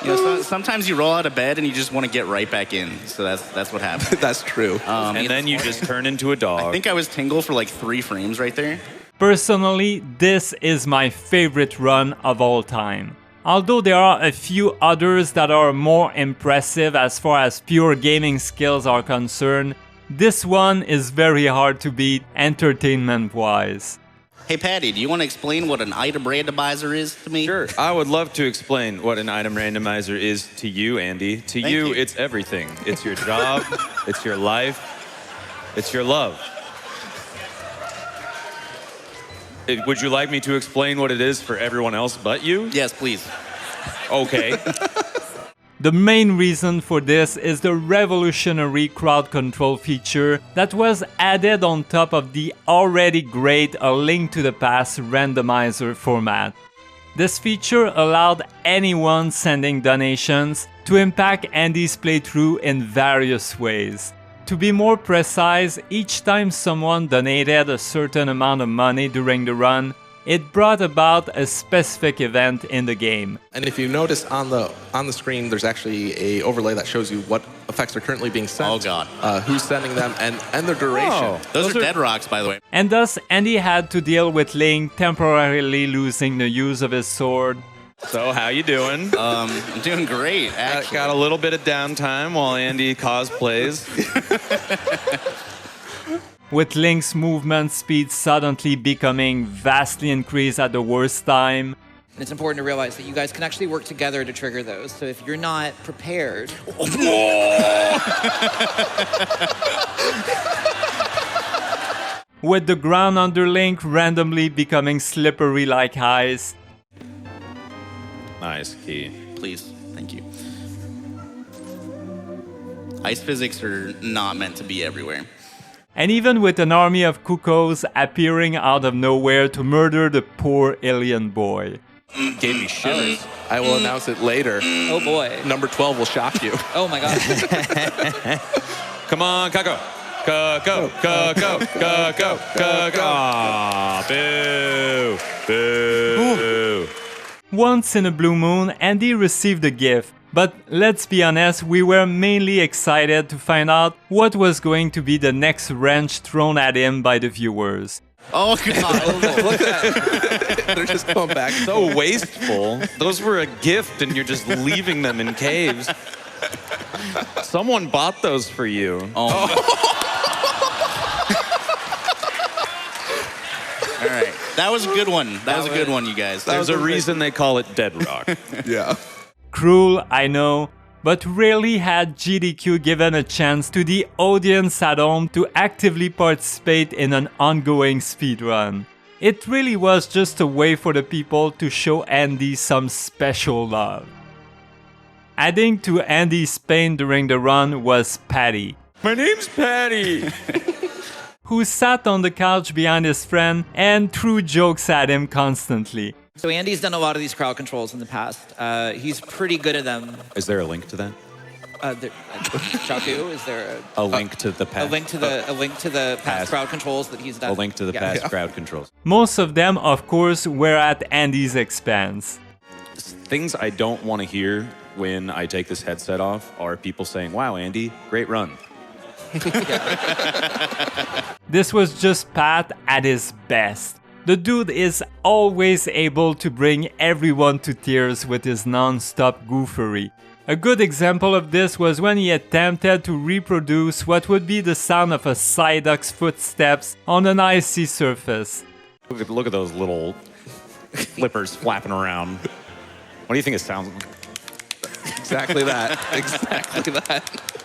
[SPEAKER 7] You know, sometimes you roll out of bed and you just want to get right back in. So that's what happened.
[SPEAKER 11] That's true.
[SPEAKER 15] And then you just turn into a dog.
[SPEAKER 7] I think I was Tingle for like 3 frames right there.
[SPEAKER 1] Personally, this is my favorite run of all time. Although there are a few others that are more impressive as far as pure gaming skills are concerned, this one is very hard to beat entertainment-wise.
[SPEAKER 7] Hey, Patty, do you want to explain what an item randomizer is to me?
[SPEAKER 15] Sure, I would love to explain what an item randomizer is to you, Andy. To you, it's everything. It's your job, it's your life, it's your love. Would you like me to explain what it is for everyone else but you?
[SPEAKER 7] Yes, please.
[SPEAKER 15] Okay.
[SPEAKER 1] The main reason for this is the revolutionary crowd control feature that was added on top of the already great A Link to the Past randomizer format. This feature allowed anyone sending donations to impact Andy's playthrough in various ways. To be more precise, each time someone donated a certain amount of money during the run, it brought about a specific event in the game.
[SPEAKER 11] And if you notice on the screen, there's actually a overlay that shows you what effects are currently being sent.
[SPEAKER 7] Oh God.
[SPEAKER 11] Who's sending them and their duration.
[SPEAKER 7] Oh, those are dead rocks, by the way.
[SPEAKER 1] And thus, Andy had to deal with Link temporarily losing the use of his sword.
[SPEAKER 15] So, how you doing?
[SPEAKER 7] I'm doing great, actually.
[SPEAKER 15] Got a little bit of downtime while Andy cosplays.
[SPEAKER 1] With Link's movement speed suddenly becoming vastly increased at the worst time.
[SPEAKER 17] And it's important to realize that you guys can actually work together to trigger those. So if you're not prepared...
[SPEAKER 1] With the ground under Link randomly becoming slippery like ice.
[SPEAKER 15] Nice key.
[SPEAKER 7] Please, thank you. Ice physics are not meant to be everywhere.
[SPEAKER 1] And even with an army of cuckoos appearing out of nowhere to murder the poor alien boy.
[SPEAKER 15] Gave me shivers.
[SPEAKER 11] I will announce it later.
[SPEAKER 17] Oh boy.
[SPEAKER 11] Number 12 will shock you.
[SPEAKER 17] Oh my God.
[SPEAKER 15] Come on, Kako. Go, Aw, boo. Boo.
[SPEAKER 1] Once in a blue moon, Andy received a gift. But let's be honest, we were mainly excited to find out what was going to be the next wrench thrown at him by the viewers.
[SPEAKER 7] Oh God!
[SPEAKER 11] Look at that. They're just coming back.
[SPEAKER 15] So wasteful. Those were a gift and you're just leaving them in caves. Someone bought those for you.
[SPEAKER 7] Oh. All right. That was a good one. That was a good one, you guys.
[SPEAKER 15] There's a reason they call it Dead Rock.
[SPEAKER 11] Yeah.
[SPEAKER 1] Cruel, I know, but rarely had GDQ given a chance to the audience at home to actively participate in an ongoing speedrun. It really was just a way for the people to show Andy some special love. Adding to Andy's pain during the run was Patty.
[SPEAKER 15] My name's Patty!
[SPEAKER 1] Who sat on the couch behind his friend and threw jokes at him constantly.
[SPEAKER 17] So Andy's done a lot of these crowd controls in the past. He's pretty good at them.
[SPEAKER 15] Is there a link to that?
[SPEAKER 17] Chaku, is there
[SPEAKER 15] a link to the past?
[SPEAKER 17] A link to the past crowd controls that he's done.
[SPEAKER 15] A link to the past crowd controls.
[SPEAKER 1] Most of them, of course, were at Andy's expense.
[SPEAKER 15] Things I don't want to hear when I take this headset off are people saying, "Wow, Andy, great run."
[SPEAKER 1] This was just Pat at his best. The dude is always able to bring everyone to tears with his non-stop goofery. A good example of this was when he attempted to reproduce what would be the sound of a Psyduck's footsteps on an icy surface.
[SPEAKER 8] Look at those little flippers flapping around. What do you think it sounds like?
[SPEAKER 11] Exactly that. Exactly that.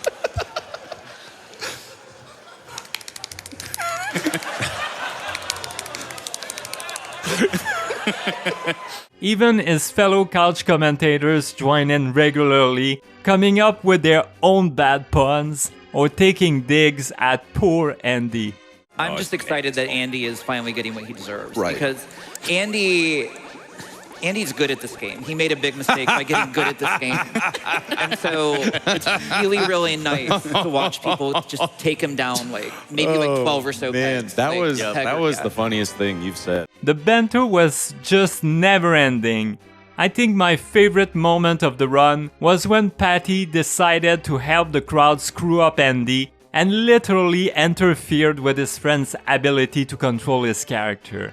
[SPEAKER 1] Even his fellow couch commentators join in regularly, coming up with their own bad puns or taking digs at poor Andy.
[SPEAKER 17] I'm just excited that Andy is finally getting what he deserves.
[SPEAKER 11] Right.
[SPEAKER 17] Because Andy's good at this game. He made a big mistake by getting good at this game. And so it's really, really nice to watch people just take him down like maybe like 12 or so
[SPEAKER 15] Man,
[SPEAKER 17] pegs.
[SPEAKER 15] that
[SPEAKER 17] Like,
[SPEAKER 15] was
[SPEAKER 17] yeah.
[SPEAKER 15] the funniest thing you've said.
[SPEAKER 1] The banter was just never ending. I think my favorite moment of the run was when Patty decided to help the crowd screw up Andy and literally interfered with his friend's ability to control his character.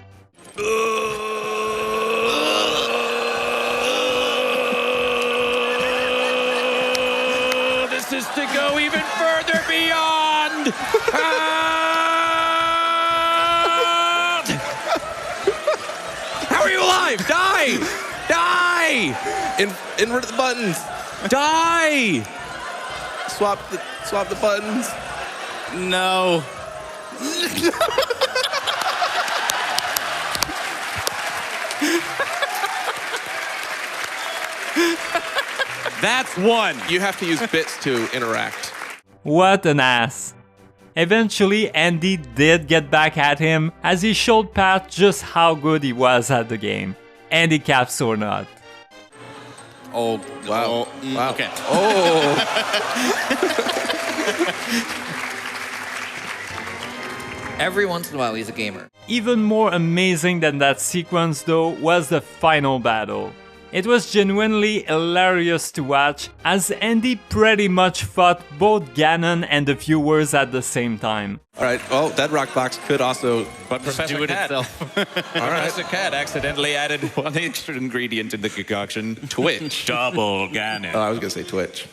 [SPEAKER 20] This is to go even further beyond.
[SPEAKER 11] How are you alive? Die! Die! Invert the buttons. Die! Swap the buttons.
[SPEAKER 7] No.
[SPEAKER 8] That's one.
[SPEAKER 11] You have to use bits to interact.
[SPEAKER 1] What an ass. Eventually, Andy did get back at him as he showed Pat just how good he was at the game, handicaps or not.
[SPEAKER 7] Oh, wow.
[SPEAKER 11] Wow.
[SPEAKER 7] Okay.
[SPEAKER 11] Oh.
[SPEAKER 17] Every once in a while, he's a gamer.
[SPEAKER 1] Even more amazing than that sequence though was the final battle. It was genuinely hilarious to watch as Andy pretty much fought both Ganon and the viewers at the same time.
[SPEAKER 11] All right. Well, that rock box could also.
[SPEAKER 8] But Professor
[SPEAKER 7] do it
[SPEAKER 8] Cat.
[SPEAKER 7] itself.
[SPEAKER 11] All right.
[SPEAKER 8] Professor Cat accidentally added one extra ingredient in the concoction.
[SPEAKER 11] Twitch.
[SPEAKER 8] Double Ganon.
[SPEAKER 11] I was gonna say Twitch.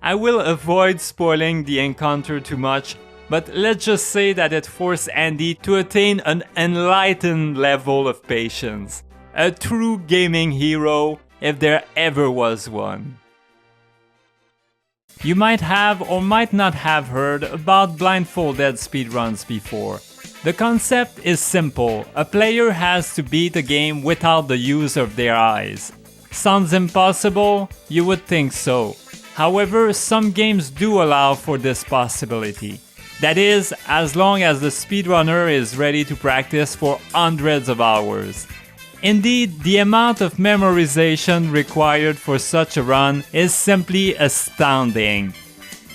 [SPEAKER 1] I will avoid spoiling the encounter too much, but let's just say that it forced Andy to attain an enlightened level of patience. A true gaming hero, if there ever was one. You might have or might not have heard about blindfolded speedruns before. The concept is simple. A player has to beat a game without the use of their eyes. Sounds impossible? You would think so. However, some games do allow for this possibility. That is, as long as the speedrunner is ready to practice for hundreds of hours. Indeed, the amount of memorization required for such a run is simply astounding.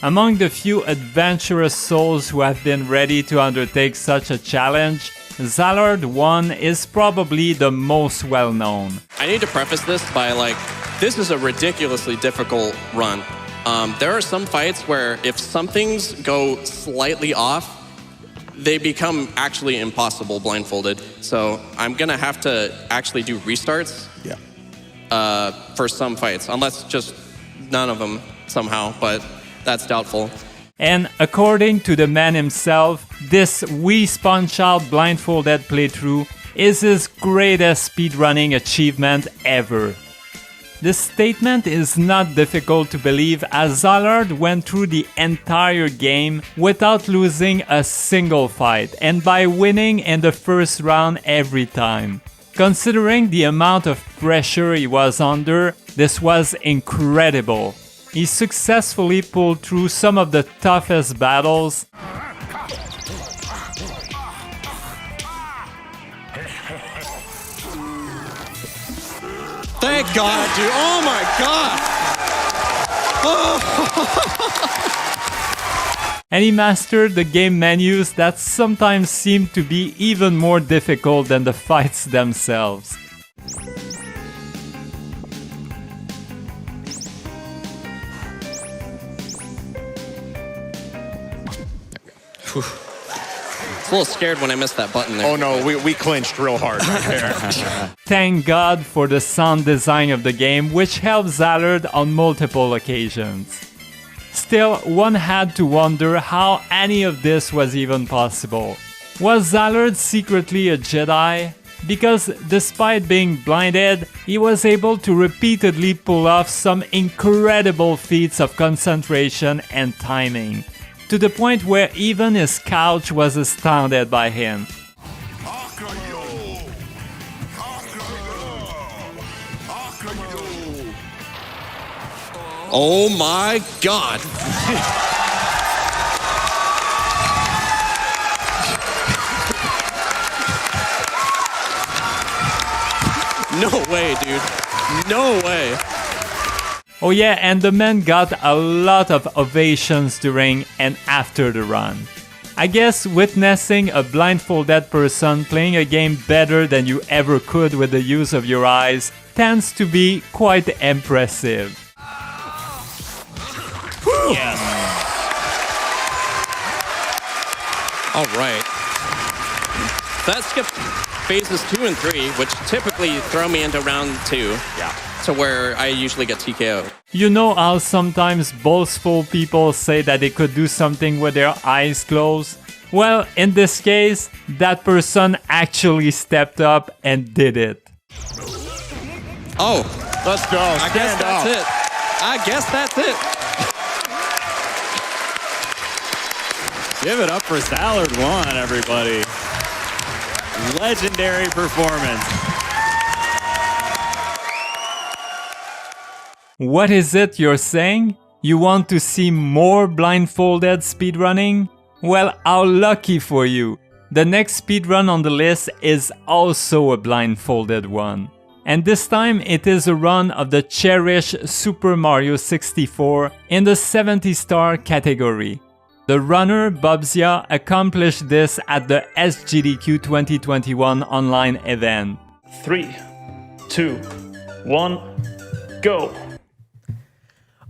[SPEAKER 1] Among the few adventurous souls who have been ready to undertake such a challenge, Zallard 1 is probably the most well-known.
[SPEAKER 3] I need to preface this by this is a ridiculously difficult run. There are some fights where if some things go slightly off, they become actually impossible blindfolded. So I'm gonna have to actually do restarts.
[SPEAKER 11] Yeah.
[SPEAKER 3] For some fights, unless just none of them somehow, but that's doubtful.
[SPEAKER 1] And according to the man himself, this Wii Sponchild blindfolded playthrough is his greatest speedrunning achievement ever. This statement is not difficult to believe as Zallard went through the entire game without losing a single fight and by winning in the first round every time. Considering the amount of pressure he was under, this was incredible. He successfully pulled through some of the toughest battles.
[SPEAKER 6] Thank God, dude. Oh my God.
[SPEAKER 1] And he mastered the game menus that sometimes seemed to be even more difficult than the fights themselves.
[SPEAKER 3] was a little scared when I missed that button there.
[SPEAKER 8] Oh no, we clinched real hard right there.
[SPEAKER 1] Thank God for the sound design of the game, which helped Zallard on multiple occasions. Still, one had to wonder how any of this was even possible. Was Zallard secretly a Jedi? Because despite being blinded, he was able to repeatedly pull off some incredible feats of concentration and timing, to the point where even his couch was astounded by him.
[SPEAKER 3] Oh my God. No way, dude. No way.
[SPEAKER 1] Oh yeah, and the man got a lot of ovations during and after the run. I guess witnessing a blindfolded person playing a game better than you ever could with the use of your eyes tends to be quite impressive.
[SPEAKER 3] Yes. All right. That skipped phases 2 and 3, which typically throw me into round 2.
[SPEAKER 8] Yeah.
[SPEAKER 3] To where I usually get TKO.
[SPEAKER 1] You know how sometimes boastful people say that they could do something with their eyes closed? Well, in this case, that person actually stepped up and did it.
[SPEAKER 3] Oh,
[SPEAKER 8] let's go.
[SPEAKER 3] I guess that's it. I guess that's it.
[SPEAKER 13] Give it up for Zallard 1, everybody. Legendary performance.
[SPEAKER 1] What is it you're saying? You want to see more blindfolded speedrunning? Well, how lucky for you! The next speedrun on the list is also a blindfolded one. And this time it is a run of the cherished Super Mario 64 in the 70-star category. The runner, Bubzia, accomplished this at the SGDQ 2021 online event.
[SPEAKER 22] 3, 2, 1, go!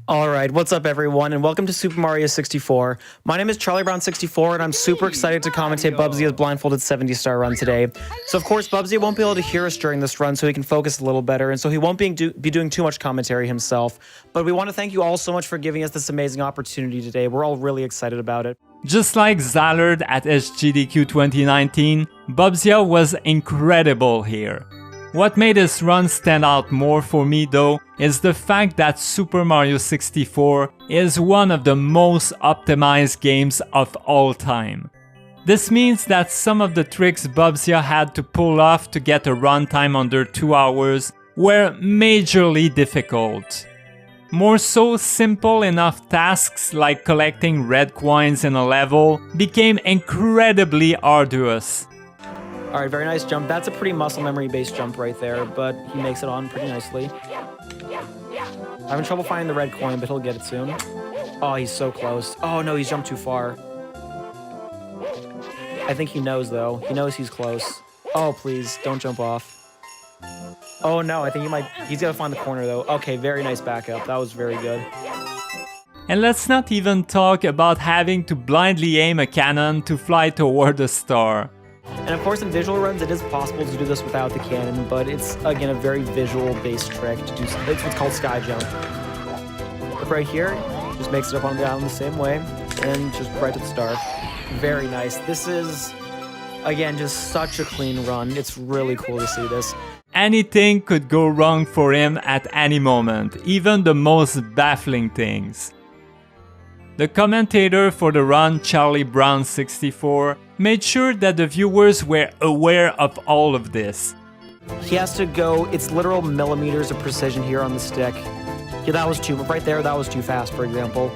[SPEAKER 23] Alright, what's up everyone, and welcome to Super Mario 64. My name is Charlie Brown 64, and I'm super excited to commentate Bubzia's blindfolded 70-star run today. So of course, Bubzia won't be able to hear us during this run, so he can focus a little better, and so he won't be doing too much commentary himself. But we want to thank you all so much for giving us this amazing opportunity today. We're all really excited about it.
[SPEAKER 1] Just like Zallard at SGDQ 2019, Bubzia was incredible here. What made this run stand out more for me though is the fact that Super Mario 64 is one of the most optimized games of all time. This means that some of the tricks Bubzia had to pull off to get a runtime under 2 hours were majorly difficult. More so, simple enough tasks like collecting red coins in a level became incredibly arduous.
[SPEAKER 23] Alright, very nice jump. That's a pretty muscle memory based jump right there, but he makes it on pretty nicely. I'm having trouble finding the red coin, but he'll get it soon. Oh, he's so close. Oh no, he's jumped too far. I think he knows though. He knows he's close. Oh, please, don't jump off. Oh no, I think he's gotta find the corner though. Okay, very nice backup. That was very good.
[SPEAKER 1] And let's not even talk about having to blindly aim a cannon to fly toward a star.
[SPEAKER 23] And of course in visual runs it is possible to do this without the cannon, but it's again a very visual based trick to do. It's what's called sky jump. Look right here, just makes it up on the island the same way, and just right to the star. Very nice. This is again just such a clean run. It's really cool to see this.
[SPEAKER 1] Anything could go wrong for him at any moment, even the most baffling things. The commentator for the run, Charlie Brown 64, made sure that the viewers were aware of all of this.
[SPEAKER 23] He has to go, it's literal millimeters of precision here on the stick. Yeah, that was right there, that was too fast, for example.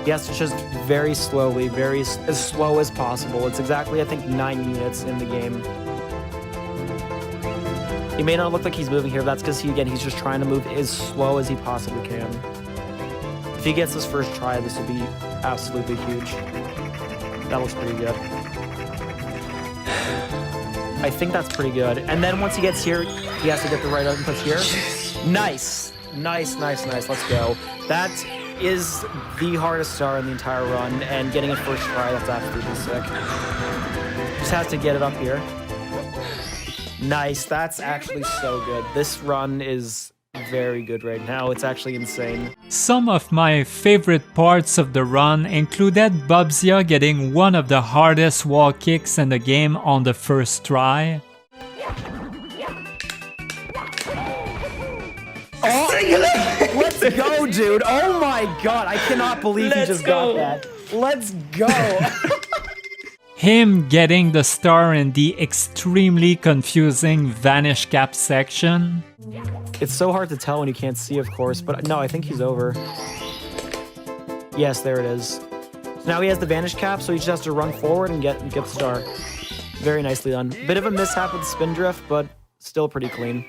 [SPEAKER 23] He has to just very slowly, as slow as possible. It's exactly, I think, 9 units in the game. He may not look like he's moving here, but that's because he's just trying to move as slow as he possibly can. If he gets his first try, this will be absolutely huge. That looks pretty good. I think that's pretty good. And then once he gets here, he has to get the right inputs here. Nice. Nice, nice, nice. Let's go. That is the hardest star in the entire run, and getting it first try, that's absolutely sick. Just has to get it up here. Nice, that's actually so good. This run is very good right now. It's actually insane.
[SPEAKER 1] Some of my favorite parts of the run included Bubzia getting one of the hardest wall kicks in the game on the first try.
[SPEAKER 23] Oh, let's go, dude. Oh my god, I cannot believe he just got that. Let's go.
[SPEAKER 1] Him getting the star in the extremely confusing Vanish Cap section.
[SPEAKER 23] It's so hard to tell when you can't see, of course, but no, I think he's over. Yes, there it is. So now he has the Vanish Cap, so he just has to run forward and get the star. Very nicely done. Bit of a mishap with the spin drift, but still pretty clean.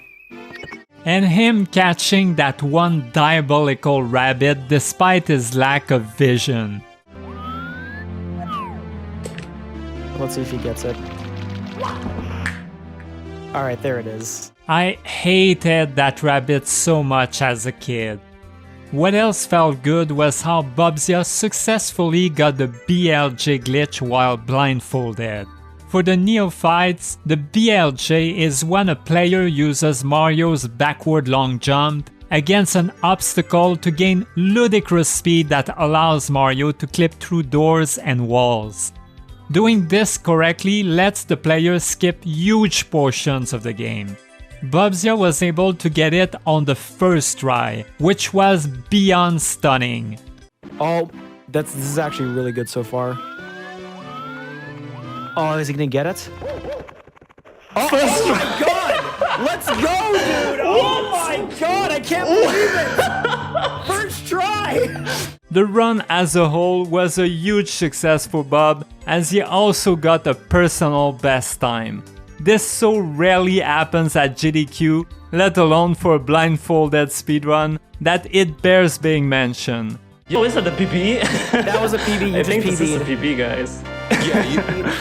[SPEAKER 1] And him catching that one diabolical rabbit despite his lack of vision.
[SPEAKER 23] Let's see if he gets it. Alright, there it is.
[SPEAKER 1] I hated that rabbit so much as a kid. What else felt good was how Bubzia successfully got the BLJ glitch while blindfolded. For the neophytes, the BLJ is when a player uses Mario's backward long jump against an obstacle to gain ludicrous speed that allows Mario to clip through doors and walls. Doing this correctly lets the player skip huge portions of the game. Bubzia was able to get it on the first try, which was beyond stunning.
[SPEAKER 23] Oh, this is actually really good so far. Oh, is he gonna get it? Oh, oh my god! Let's go, dude! Oh my god, I can't believe it! First try!
[SPEAKER 1] The run as a whole was a huge success for Bub, as he also got a personal best time. This so rarely happens at GDQ, let alone for a blindfolded speedrun, that it bears being mentioned.
[SPEAKER 22] Yo, is that a PB?
[SPEAKER 23] That was a PB,
[SPEAKER 22] I think this is a PB, guys.
[SPEAKER 23] Yeah,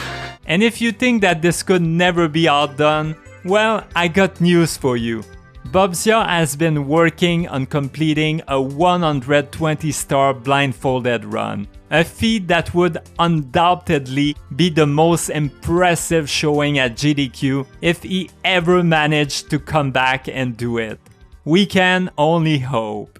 [SPEAKER 1] And if you think that this could never be outdone, well, I got news for you. Bubzia has been working on completing a 120-star blindfolded run, a feat that would undoubtedly be the most impressive showing at GDQ if he ever managed to come back and do it. We can only hope.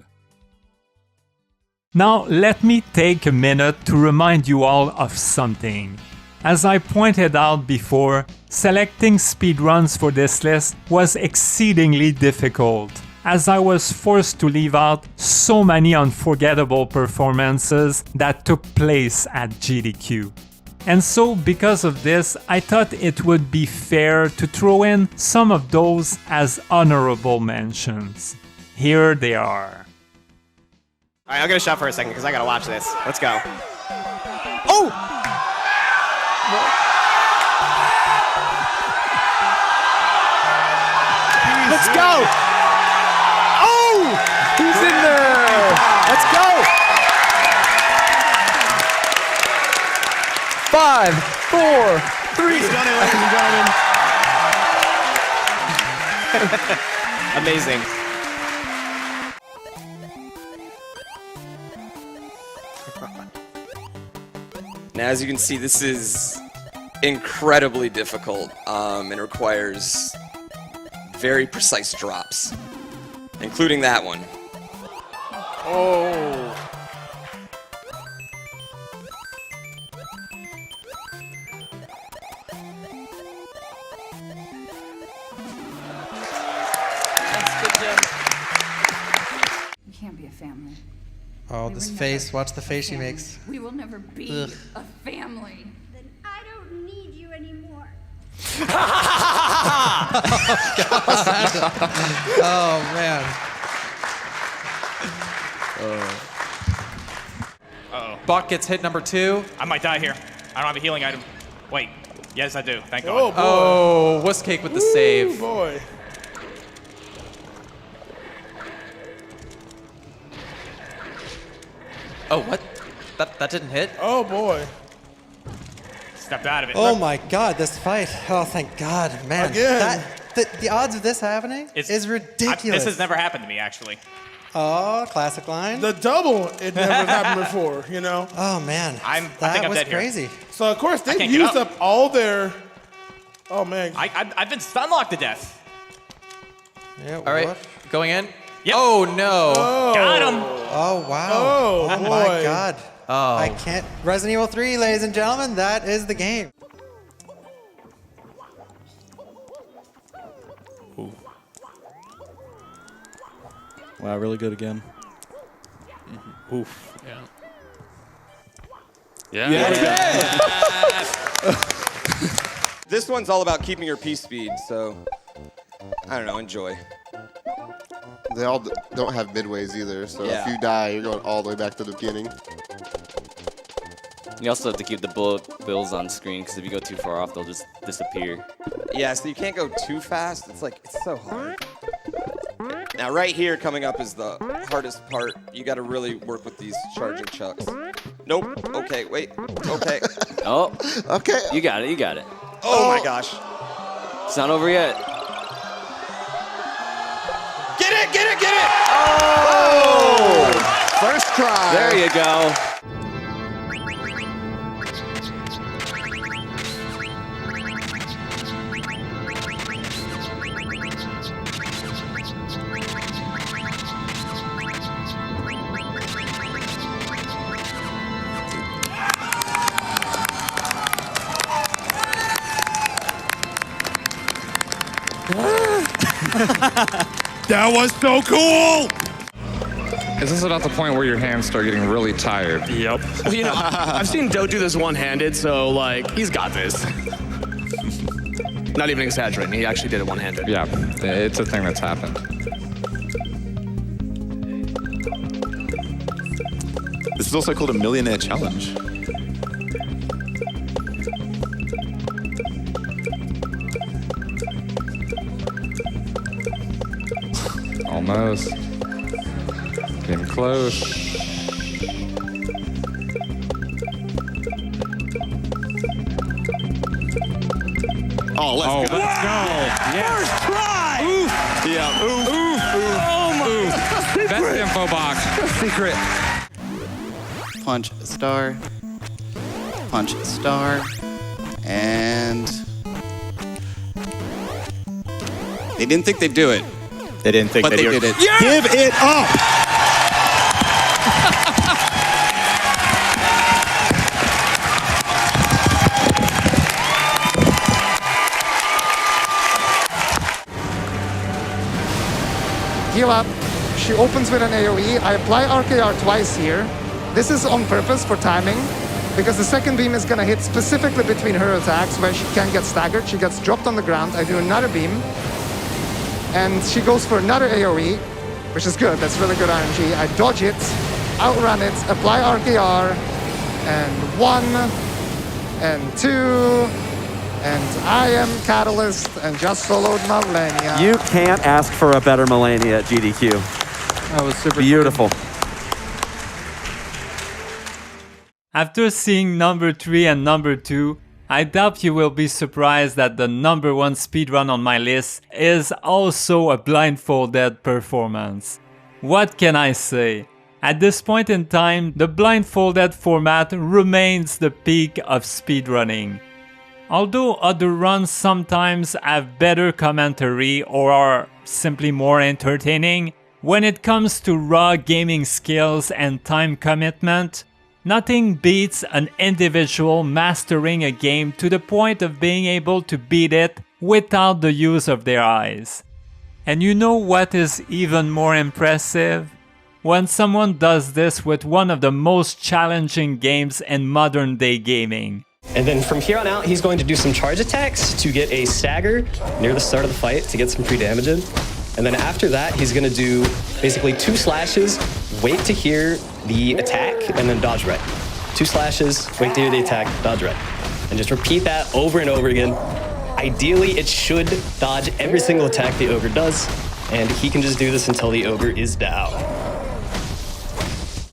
[SPEAKER 1] Now let me take a minute to remind you all of something. As I pointed out before, selecting speedruns for this list was exceedingly difficult, as I was forced to leave out so many unforgettable performances that took place at GDQ. And so because of this, I thought it would be fair to throw in some of those as honorable mentions. Here they are.
[SPEAKER 9] Alright, I'm gonna shut for a second because I gotta watch this. Let's go. Oh! Let's go! Oh! He's in there! Let's go!
[SPEAKER 23] 5, 4, 3.
[SPEAKER 9] He's done it, ladies and gentlemen. Amazing.
[SPEAKER 16] Now, as you can see, this is incredibly difficult and requires very precise drops, including that one.
[SPEAKER 9] Oh.
[SPEAKER 18] We can't be a family.
[SPEAKER 24] Oh,
[SPEAKER 18] We
[SPEAKER 24] this
[SPEAKER 18] were
[SPEAKER 24] face.
[SPEAKER 18] never
[SPEAKER 24] Watch the
[SPEAKER 18] a
[SPEAKER 24] face she
[SPEAKER 18] family.
[SPEAKER 24] makes.
[SPEAKER 18] We will never be
[SPEAKER 24] Ugh.
[SPEAKER 18] a family.
[SPEAKER 25] Then I don't need you anymore.
[SPEAKER 24] Oh, man.
[SPEAKER 26] Uh-oh.
[SPEAKER 24] Buck gets hit number 2.
[SPEAKER 26] I might die here. I don't have a healing item. Wait. Yes, I do. Thank
[SPEAKER 24] Oh,
[SPEAKER 26] God.
[SPEAKER 24] boy. Oh, Wuss Cake with the save.
[SPEAKER 26] boy.
[SPEAKER 24] Oh, what? That didn't hit?
[SPEAKER 26] Oh, boy. Stepped out of it.
[SPEAKER 24] Oh, my God, this fight. Oh, thank God. Man,
[SPEAKER 26] Again.
[SPEAKER 24] the odds of this happening is ridiculous.
[SPEAKER 26] This has never happened to me, actually.
[SPEAKER 24] Oh, classic line.
[SPEAKER 4] The double, it never happened before, you know?
[SPEAKER 24] Oh, man.
[SPEAKER 26] I think
[SPEAKER 24] that
[SPEAKER 26] I'm
[SPEAKER 24] was
[SPEAKER 26] dead
[SPEAKER 24] crazy.
[SPEAKER 26] here.
[SPEAKER 4] So, of course,
[SPEAKER 26] I
[SPEAKER 4] they
[SPEAKER 26] can't get
[SPEAKER 4] used
[SPEAKER 26] up.
[SPEAKER 4] up all their... Oh, man.
[SPEAKER 26] I've been stun locked to death.
[SPEAKER 24] Yeah, All right, going in.
[SPEAKER 26] Yep.
[SPEAKER 24] Oh, no.
[SPEAKER 26] Got him.
[SPEAKER 24] Oh, wow.
[SPEAKER 4] Oh,
[SPEAKER 24] my
[SPEAKER 4] boy.
[SPEAKER 24] God. Oh. I can't. Resident Evil 3, ladies and gentlemen, that is the game.
[SPEAKER 13] Wow, really good again.
[SPEAKER 12] Oof.
[SPEAKER 13] Yeah.
[SPEAKER 16] This one's all about keeping your piece speed, so I don't know, enjoy.
[SPEAKER 5] They all don't have midways either, so
[SPEAKER 16] Yeah.
[SPEAKER 5] if you die, you're going all the way back to the beginning.
[SPEAKER 10] You also have to keep the bullet bills on screen because if you go too far off, they'll just disappear.
[SPEAKER 16] Yeah, so you can't go too fast. It's like, it's so hard. Now right here coming up is the hardest part. You gotta really work with these charging chucks. Nope, okay, wait, okay.
[SPEAKER 10] Oh,
[SPEAKER 5] okay.
[SPEAKER 10] You got it, you got it.
[SPEAKER 16] Oh my gosh.
[SPEAKER 10] It's not over yet.
[SPEAKER 16] Get it, get it, get it!
[SPEAKER 5] Oh! First try.
[SPEAKER 10] There you go.
[SPEAKER 20] That was so cool!
[SPEAKER 14] Is this about the point where your hands start getting really tired?
[SPEAKER 3] Yep. Well, you know, I've seen Doe do this one-handed, so like he's got this. Not even exaggerating. He actually did it one-handed.
[SPEAKER 14] Yeah, it's a thing that's happened.
[SPEAKER 19] This is also called a millionaire challenge.
[SPEAKER 14] Almost. Getting close.
[SPEAKER 19] Oh, let's go.
[SPEAKER 20] Let's go.
[SPEAKER 14] Yes.
[SPEAKER 20] First try!
[SPEAKER 19] Oof. Yeah. Oof. Oof.
[SPEAKER 20] Oh my
[SPEAKER 14] Oof. That's the info box.
[SPEAKER 19] Secret.
[SPEAKER 21] Punch star. Punch star. And they didn't think they'd do it.
[SPEAKER 19] They didn't think
[SPEAKER 21] But
[SPEAKER 19] they'd
[SPEAKER 21] they
[SPEAKER 19] do
[SPEAKER 21] did it.
[SPEAKER 19] Yeah! Give it up!
[SPEAKER 27] Heal up. She opens with an AoE. I apply RKR twice here. This is on purpose for timing, because the second beam is going to hit specifically between her attacks where she can get staggered. She gets dropped on the ground. I do another beam. And she goes for another AoE, which is good. That's really good RNG. I dodge it, outrun it, apply RKR, and 1, and 2, and I am Catalyst, and just followed Malenia.
[SPEAKER 28] You can't ask for a better Malenia at GDQ.
[SPEAKER 23] That was super
[SPEAKER 28] beautiful.
[SPEAKER 1] After seeing number 3 and number 2, I doubt you will be surprised that the number 1 speedrun on my list is also a blindfolded performance. What can I say? At this point in time, the blindfolded format remains the peak of speedrunning. Although other runs sometimes have better commentary or are simply more entertaining, when it comes to raw gaming skills and time commitment, nothing beats an individual mastering a game to the point of being able to beat it without the use of their eyes. And you know what is even more impressive? When someone does this with one of the most challenging games in modern day gaming.
[SPEAKER 29] And then from here on out, he's going to do some charge attacks to get a stagger near the start of the fight to get some free damage in. And then after that, he's going to do basically 2 slashes, wait to hear the attack, and then dodge right. 2 slashes, wait to hear the attack, dodge right. And just repeat that over and over again. Ideally, it should dodge every single attack the ogre does, and he can just do this until the ogre is down.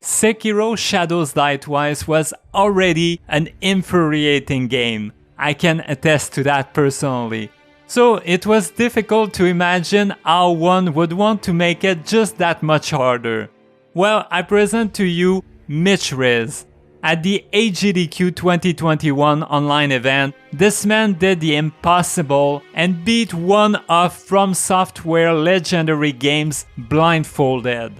[SPEAKER 1] Sekiro Shadows Die Twice was already an infuriating game. I can attest to that personally. So it was difficult to imagine how one would want to make it just that much harder. Well, I present to you Mitch Riz. At the AGDQ 2021 online event, this man did the impossible and beat one of From Software legendary games blindfolded.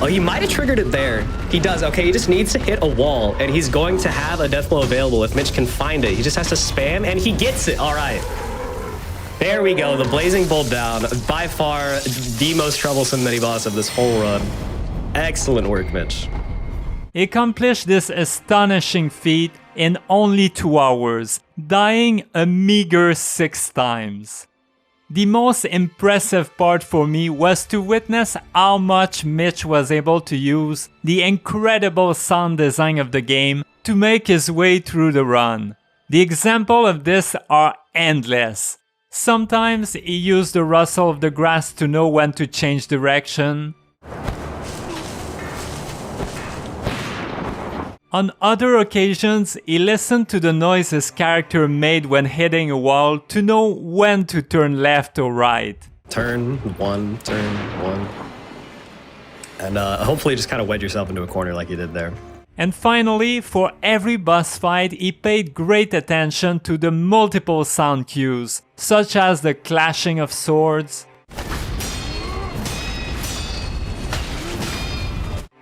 [SPEAKER 29] Oh, he might have triggered it there. He does. Okay, he just needs to hit a wall, and he's going to have a death blow available if Mitch can find it. He just has to spam, and he gets it. All right. There we go. The Blazing Bolt down. By far the most troublesome mini-boss of this whole run. Excellent work, Mitch.
[SPEAKER 1] He accomplished this astonishing feat in only 2 hours, dying a meager 6 times. The most impressive part for me was to witness how much Mitch was able to use the incredible sound design of the game to make his way through the run. The examples of this are endless. Sometimes he used the rustle of the grass to know when to change direction. On other occasions, he listened to the noise his character made when hitting a wall to know when to turn left or right.
[SPEAKER 29] Turn one, turn one. And hopefully just kind of wedge yourself into a corner like you did there.
[SPEAKER 1] And finally, for every boss fight, he paid great attention to the multiple sound cues, such as the clashing of swords,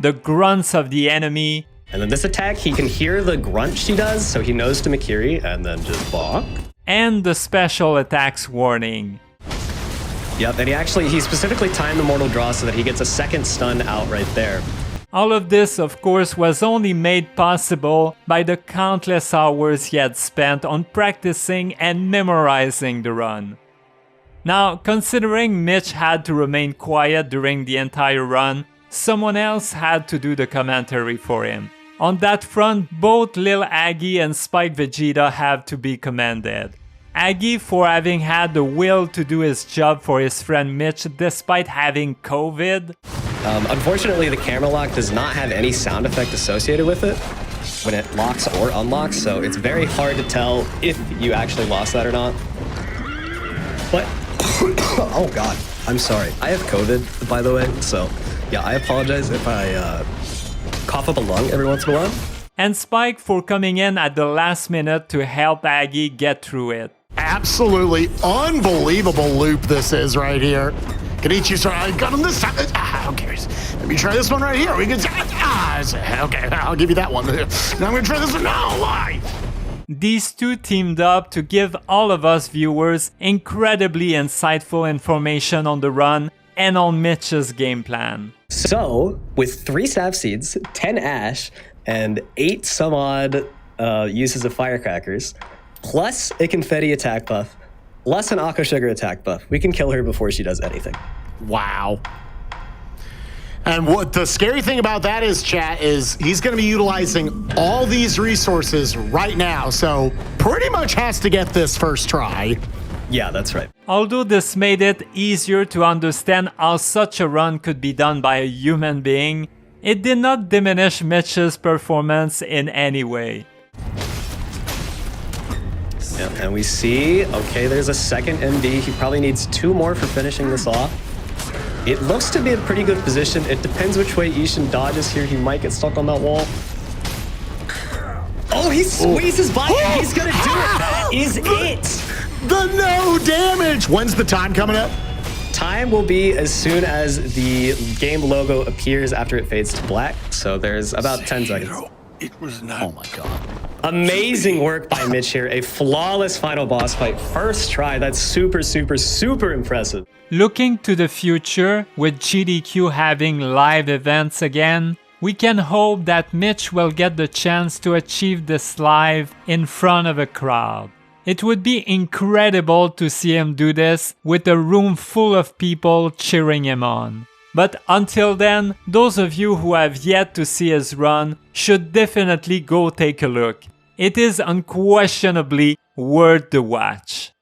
[SPEAKER 1] the grunts of the enemy,
[SPEAKER 29] and then this attack, he can hear the grunt she does, so he knows to Makiri, and then just bonk.
[SPEAKER 1] And the special attacks warning.
[SPEAKER 29] Yep, and he specifically timed the Mortal Draw so that he gets a second stun out right there.
[SPEAKER 1] All of this, of course, was only made possible by the countless hours he had spent on practicing and memorizing the run. Now, considering Mitch had to remain quiet during the entire run, someone else had to do the commentary for him. On that front, both Lil Aggie and Spike Vegeta have to be commended. Aggie for having had the will to do his job for his friend Mitch despite having COVID.
[SPEAKER 29] Unfortunately, the camera lock does not have any sound effect associated with it when it locks or unlocks, so it's very hard to tell if you actually lost that or not. But, oh god, I'm sorry. I have COVID, by the way, so yeah, I apologize if I cough up a lung every once in a while.
[SPEAKER 1] And Spike for coming in at the last minute to help Aggie get through it.
[SPEAKER 20] Absolutely unbelievable loop this is right here. Kenichi, sorry, I got him this time. Who cares? Let me try this one right here. We can. Okay, I'll give you that one. Now I'm gonna try this one. No, why?
[SPEAKER 1] These two teamed up to give all of us viewers incredibly insightful information on the run and on Mitch's game plan.
[SPEAKER 29] So, with 3 Sap Seeds, 10 Ash, and 8 some odd uses of Firecrackers, plus a Confetti attack buff, plus an Aqua Sugar attack buff, we can kill her before she does anything.
[SPEAKER 20] Wow. And what the scary thing about that is, chat, is he's going to be utilizing all these resources right now, so pretty much has to get this first try.
[SPEAKER 29] Yeah, that's right.
[SPEAKER 1] Although this made it easier to understand how such a run could be done by a human being, it did not diminish Mitch's performance in any way.
[SPEAKER 29] Yeah, and we see, okay, there's a second MD. He probably needs 2 more for finishing this off. It looks to be a pretty good position. It depends which way Ishin dodges here. He might get stuck on that wall. Oh, he squeezes by and he's gonna do it. That is it.
[SPEAKER 20] The no damage. When's the time coming up?
[SPEAKER 29] Time will be as soon as the game logo appears after it fades to black. So there's about 10 seconds.
[SPEAKER 20] It was not. Oh my god.
[SPEAKER 29] Amazing work by Mitch here. A flawless final boss fight. First try. That's super, super, super impressive.
[SPEAKER 1] Looking to the future, with GDQ having live events again, we can hope that Mitch will get the chance to achieve this live in front of a crowd. It would be incredible to see him do this with a room full of people cheering him on. But until then, those of you who have yet to see his run should definitely go take a look. It is unquestionably worth the watch.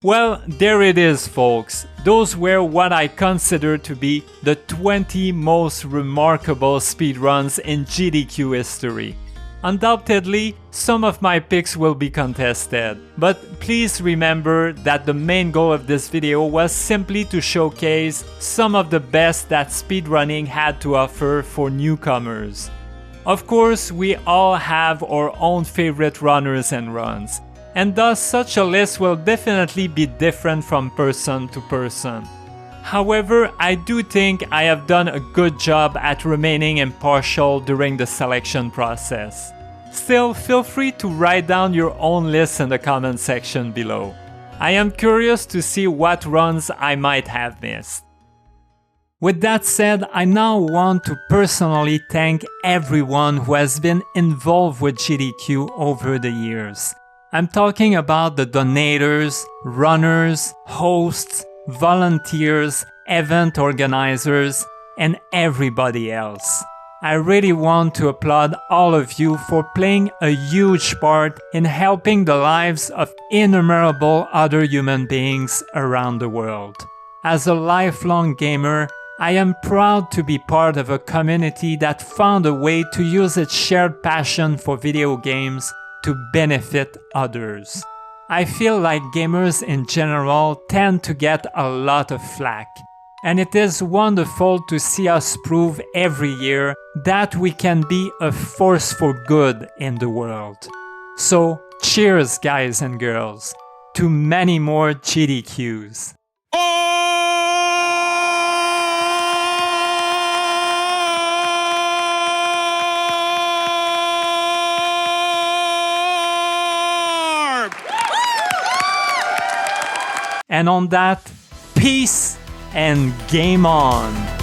[SPEAKER 1] Well, there it is, folks. Those were what I consider to be the 20 most remarkable speedruns in GDQ history. Undoubtedly, some of my picks will be contested, but please remember that the main goal of this video was simply to showcase some of the best that speedrunning had to offer for newcomers. Of course, we all have our own favorite runners and runs, and thus such a list will definitely be different from person to person. However, I do think I have done a good job at remaining impartial during the selection process. Still, feel free to write down your own list in the comment section below. I am curious to see what runs I might have missed. With that said, I now want to personally thank everyone who has been involved with GDQ over the years. I'm talking about the donators, runners, hosts, volunteers, event organizers, and everybody else. I really want to applaud all of you for playing a huge part in helping the lives of innumerable other human beings around the world. As a lifelong gamer, I am proud to be part of a community that found a way to use its shared passion for video games to benefit others. I feel like gamers in general tend to get a lot of flack, and it is wonderful to see us prove every year that we can be a force for good in the world. So, cheers guys and girls, to many more GDQs. And on that, peace and game on!